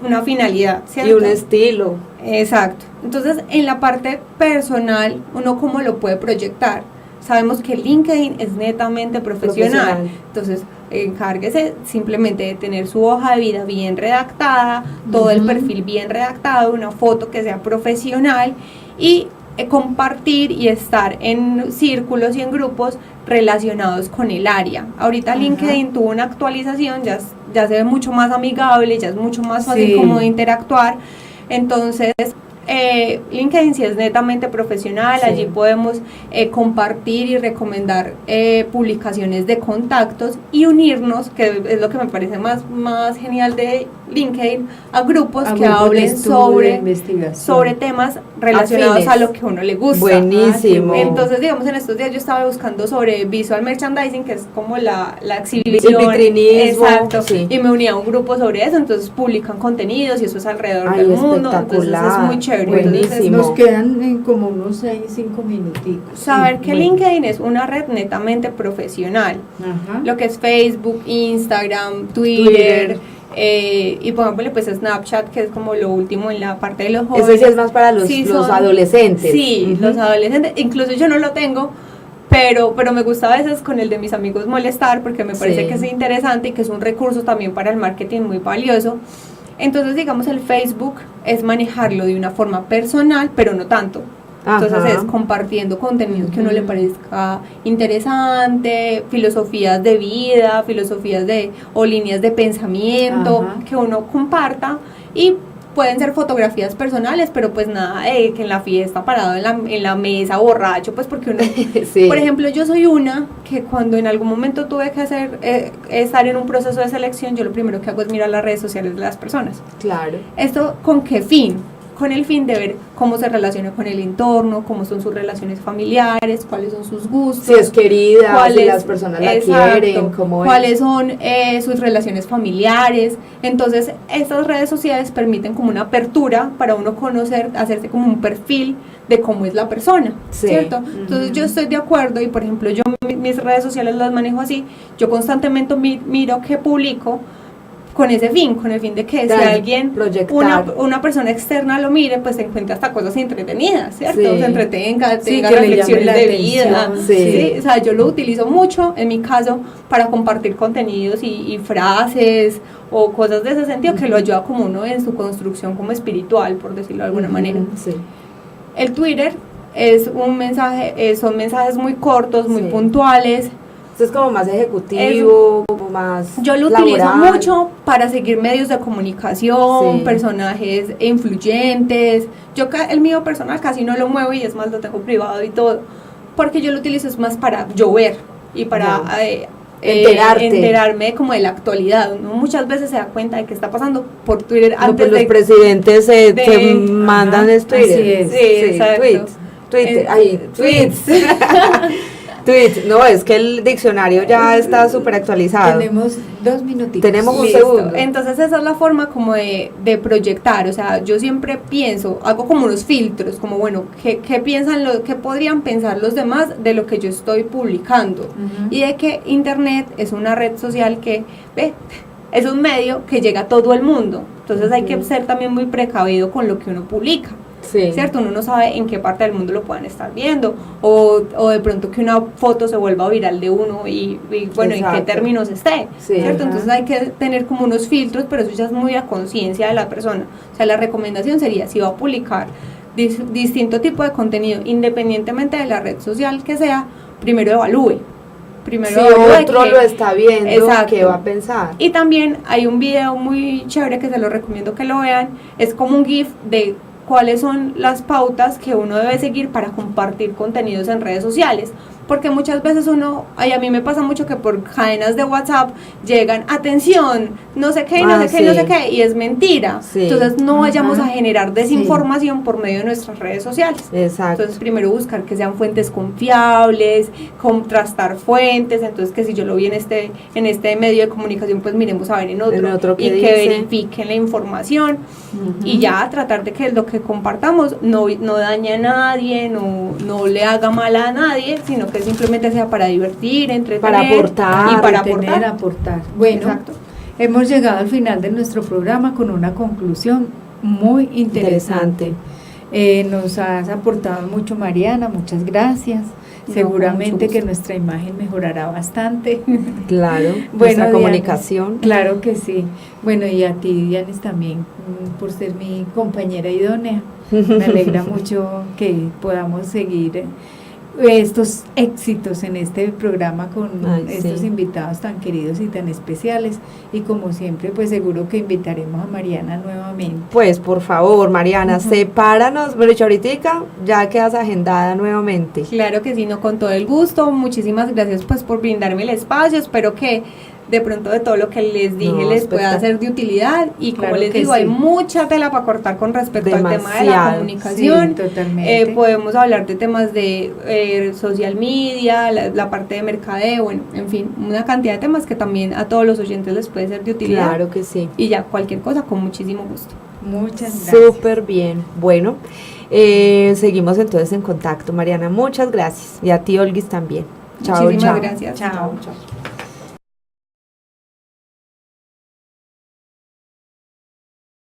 S3: una finalidad, ¿cierto?
S4: Y un estilo.
S3: Exacto. Entonces, en la parte personal, uno cómo lo puede proyectar. Sabemos que LinkedIn es netamente profesional.
S4: Profesional.
S3: Entonces, encárguese simplemente de tener su hoja de vida bien redactada, todo el perfil bien redactado, una foto que sea profesional y compartir y estar en círculos y en grupos relacionados con el área. Ahorita LinkedIn tuvo una actualización, ya se ve mucho más amigable, ya es mucho más fácil
S1: Sí.
S3: como de interactuar. Entonces, LinkedIn sí es netamente profesional,
S4: Sí.
S3: allí podemos compartir y recomendar publicaciones de contactos y unirnos, que es lo que me parece más genial de LinkedIn, a grupos
S1: A
S3: que
S1: grupos de
S3: hablen
S1: estudio, de investigación.
S3: sobre temas relacionados
S4: Afines.
S3: a lo que a uno le gusta.
S4: Buenísimo.
S3: Entonces, digamos, en estos días yo estaba buscando sobre visual merchandising, que es como la exhibición.
S4: El vitrinismo,
S3: Exacto.
S4: sí.
S3: Y me uní a un grupo sobre eso, entonces publican contenidos y eso es alrededor
S4: Ay,
S3: del mundo. Entonces
S4: espectacular.
S3: es muy chévere.
S4: Buenísimo.
S3: Entonces,
S1: Nos quedan como unos 5 minuticos.
S3: saber
S1: Sí,
S3: que
S1: bueno.
S3: LinkedIn es una red netamente profesional.
S1: Ajá.
S3: Lo que es Facebook, Instagram, Twitter.
S4: Twitter.
S3: Y pongámosle pues Snapchat, que es como lo último en la parte de los jóvenes.
S4: Ese sí es más para los,
S3: Sí,
S4: los
S3: son-
S4: adolescentes.
S3: Sí,
S4: Ujú.
S3: los adolescentes. Incluso yo no lo tengo pero me gusta a veces con el de mis amigos molestar porque me parece
S4: Sí.
S3: que es interesante y que es un recurso también para el marketing muy valioso. Entonces, digamos, el Facebook es manejarlo de una forma personal, pero no tanto. Entonces
S4: Ajá.
S3: es compartiendo contenido que a uno le
S4: Ujú.
S3: parezca interesante, filosofías de vida, o líneas de pensamiento
S1: Ajá.
S3: que uno comparta, y pueden ser fotografías personales, pero pues nada de que en la fiesta parado en la mesa borracho, pues porque uno...
S4: Sí.
S3: Por ejemplo, yo soy una que cuando en algún momento tuve que estar en un proceso de selección, yo lo primero que hago es mirar las redes sociales de las personas.
S4: Claro.
S3: ¿Esto con qué fin? Con el fin de ver cómo se relaciona con el entorno, cómo son sus relaciones familiares, cuáles son sus gustos.
S4: Si es querida, si
S3: cuáles-
S4: las personas la
S3: exacto,
S4: quieren, cómo es.
S3: cuáles son sus relaciones familiares. Entonces, estas redes sociales permiten como una apertura para uno conocer, hacerse como un perfil de cómo es la persona,
S4: Sí.
S3: ¿cierto? Entonces, yo estoy de acuerdo y, por ejemplo, yo mis redes sociales las manejo así. Yo constantemente miro qué publico con ese fin, con el fin de que si
S4: Dar,
S3: alguien,
S4: proyectar.
S3: una persona externa lo mire, pues se encuentra hasta cosas entretenidas, ¿cierto?
S4: Sí.
S3: Se entretenga,
S1: Sí,
S3: tenga
S1: que le llame
S3: reflexiones
S1: la
S3: de
S1: atención,
S3: vida.
S4: sí.
S3: O sea, yo lo utilizo mucho, en mi caso, para compartir contenidos y frases o cosas de ese sentido que lo ayuda como uno en su construcción como espiritual, por decirlo de alguna manera.
S4: Sí.
S3: El Twitter es un mensaje, son mensajes muy cortos, muy
S4: Sí.
S3: puntuales.
S4: Esto es como más ejecutivo, como más
S3: Yo lo utilizo
S4: laboral.
S3: mucho para seguir medios de comunicación,
S4: Sí.
S3: personajes influyentes. El mío personal casi no lo muevo y es más lo tengo privado y todo, porque yo lo utilizo es más para yo ver y para enterarme como de la actualidad. Uno muchas veces se da cuenta de qué está pasando por Twitter
S4: No,
S3: antes
S4: pues los
S3: de...
S4: presidentes se
S3: de-
S4: mandan
S1: Ajá,
S4: es Twitter.
S1: así es.
S3: Sí, exacto.
S4: Twitter, tweets. Tweets. No, es que el diccionario ya está súper actualizado.
S1: Tenemos 2 minutitos.
S4: Tenemos un
S3: Listo.
S4: segundo.
S3: Entonces esa es la forma como de proyectar, o sea, yo siempre pienso, hago como unos filtros, como bueno, ¿qué piensan qué podrían pensar los demás de lo que yo estoy publicando?
S1: Ujú.
S3: Y de que internet es una red social que es un medio que llega a todo el mundo, entonces hay que ser también muy precavido con lo que uno publica.
S4: Sí.
S3: ¿Cierto? Uno no sabe en qué parte del mundo lo puedan estar viendo, o de pronto que una foto se vuelva viral de uno y bueno, en qué
S4: Exacto.
S3: términos esté,
S4: Sí.
S3: ¿cierto?
S1: Ajá.
S3: Entonces hay que tener como unos filtros, pero eso ya es muy a conciencia de la persona. O sea, la recomendación sería, si va a publicar distinto tipo de contenido, independientemente de la red social que sea, primero evalúe. Primero
S4: Si
S3: evalúe
S4: otro
S3: que-
S4: lo está viendo,
S3: Exacto.
S4: ¿qué va a pensar?
S3: Y también hay un video muy chévere que se lo recomiendo que lo vean, es como un GIF de cuáles son las pautas que uno debe seguir para compartir contenidos en redes sociales, porque muchas veces a mí me pasa mucho que por cadenas de WhatsApp llegan, atención, no sé qué, no sé qué, no sé qué, y es mentira.
S4: Sí.
S3: Entonces no vayamos
S1: Ajá.
S3: a generar desinformación por medio de nuestras redes sociales.
S4: Exacto.
S3: Entonces primero buscar que sean fuentes confiables, contrastar fuentes, entonces que si yo lo vi en este medio de comunicación, pues miremos a ver en otro,
S4: ¿qué
S3: y que
S4: dice?
S3: verifiquen la información.
S1: Ujú.
S3: Y ya tratar de que lo que compartamos no dañe a nadie, no le haga mal a nadie, sino que simplemente sea para divertir, entretener
S4: Para aportar,
S3: y para
S1: Entretener,
S3: aportar.
S1: aportar. Bueno,
S3: Exacto.
S1: hemos llegado al final de nuestro programa con una conclusión muy interesante. Nos has aportado mucho, Mariana, muchas gracias.
S3: No,
S1: Seguramente
S3: mucho
S1: que
S3: gusto.
S1: nuestra imagen mejorará bastante.
S4: Claro.
S1: Bueno,
S4: Nuestra
S1: Diana,
S4: comunicación.
S1: Claro que sí. Bueno, y a ti, Dianis, también por ser mi compañera idónea. Me alegra mucho que podamos seguir estos éxitos en este programa con
S4: Ay,
S1: estos
S4: sí.
S1: invitados tan queridos y tan especiales. Y como siempre, pues seguro que invitaremos a Mariana nuevamente.
S4: Pues por favor, Mariana, sepáranos, pero ahorita ya quedas agendada nuevamente.
S3: Claro que sí, no, con todo el gusto. Muchísimas gracias pues por brindarme el espacio. Espero que de pronto de todo lo que les dije
S4: No,
S3: les pueda ser de utilidad. Y como
S1: Claro
S3: les
S1: que
S3: digo,
S1: sí.
S3: hay mucha tela para cortar con respecto al tema de la
S4: Demasiado.
S3: comunicación.
S1: Sí, totalmente.
S3: Podemos hablar de temas de social media, la parte de mercadeo, bueno, en fin, una cantidad de temas que también a todos los oyentes les puede ser de utilidad.
S4: Claro que sí.
S3: Y ya cualquier cosa, con muchísimo gusto.
S1: Muchas gracias.
S4: Súper bien. Bueno, seguimos entonces en contacto, Mariana. Muchas gracias. Y a ti, Olguis, también. Chao,
S3: Muchísimas
S4: chao.
S3: gracias.
S1: Chao.
S3: Chao.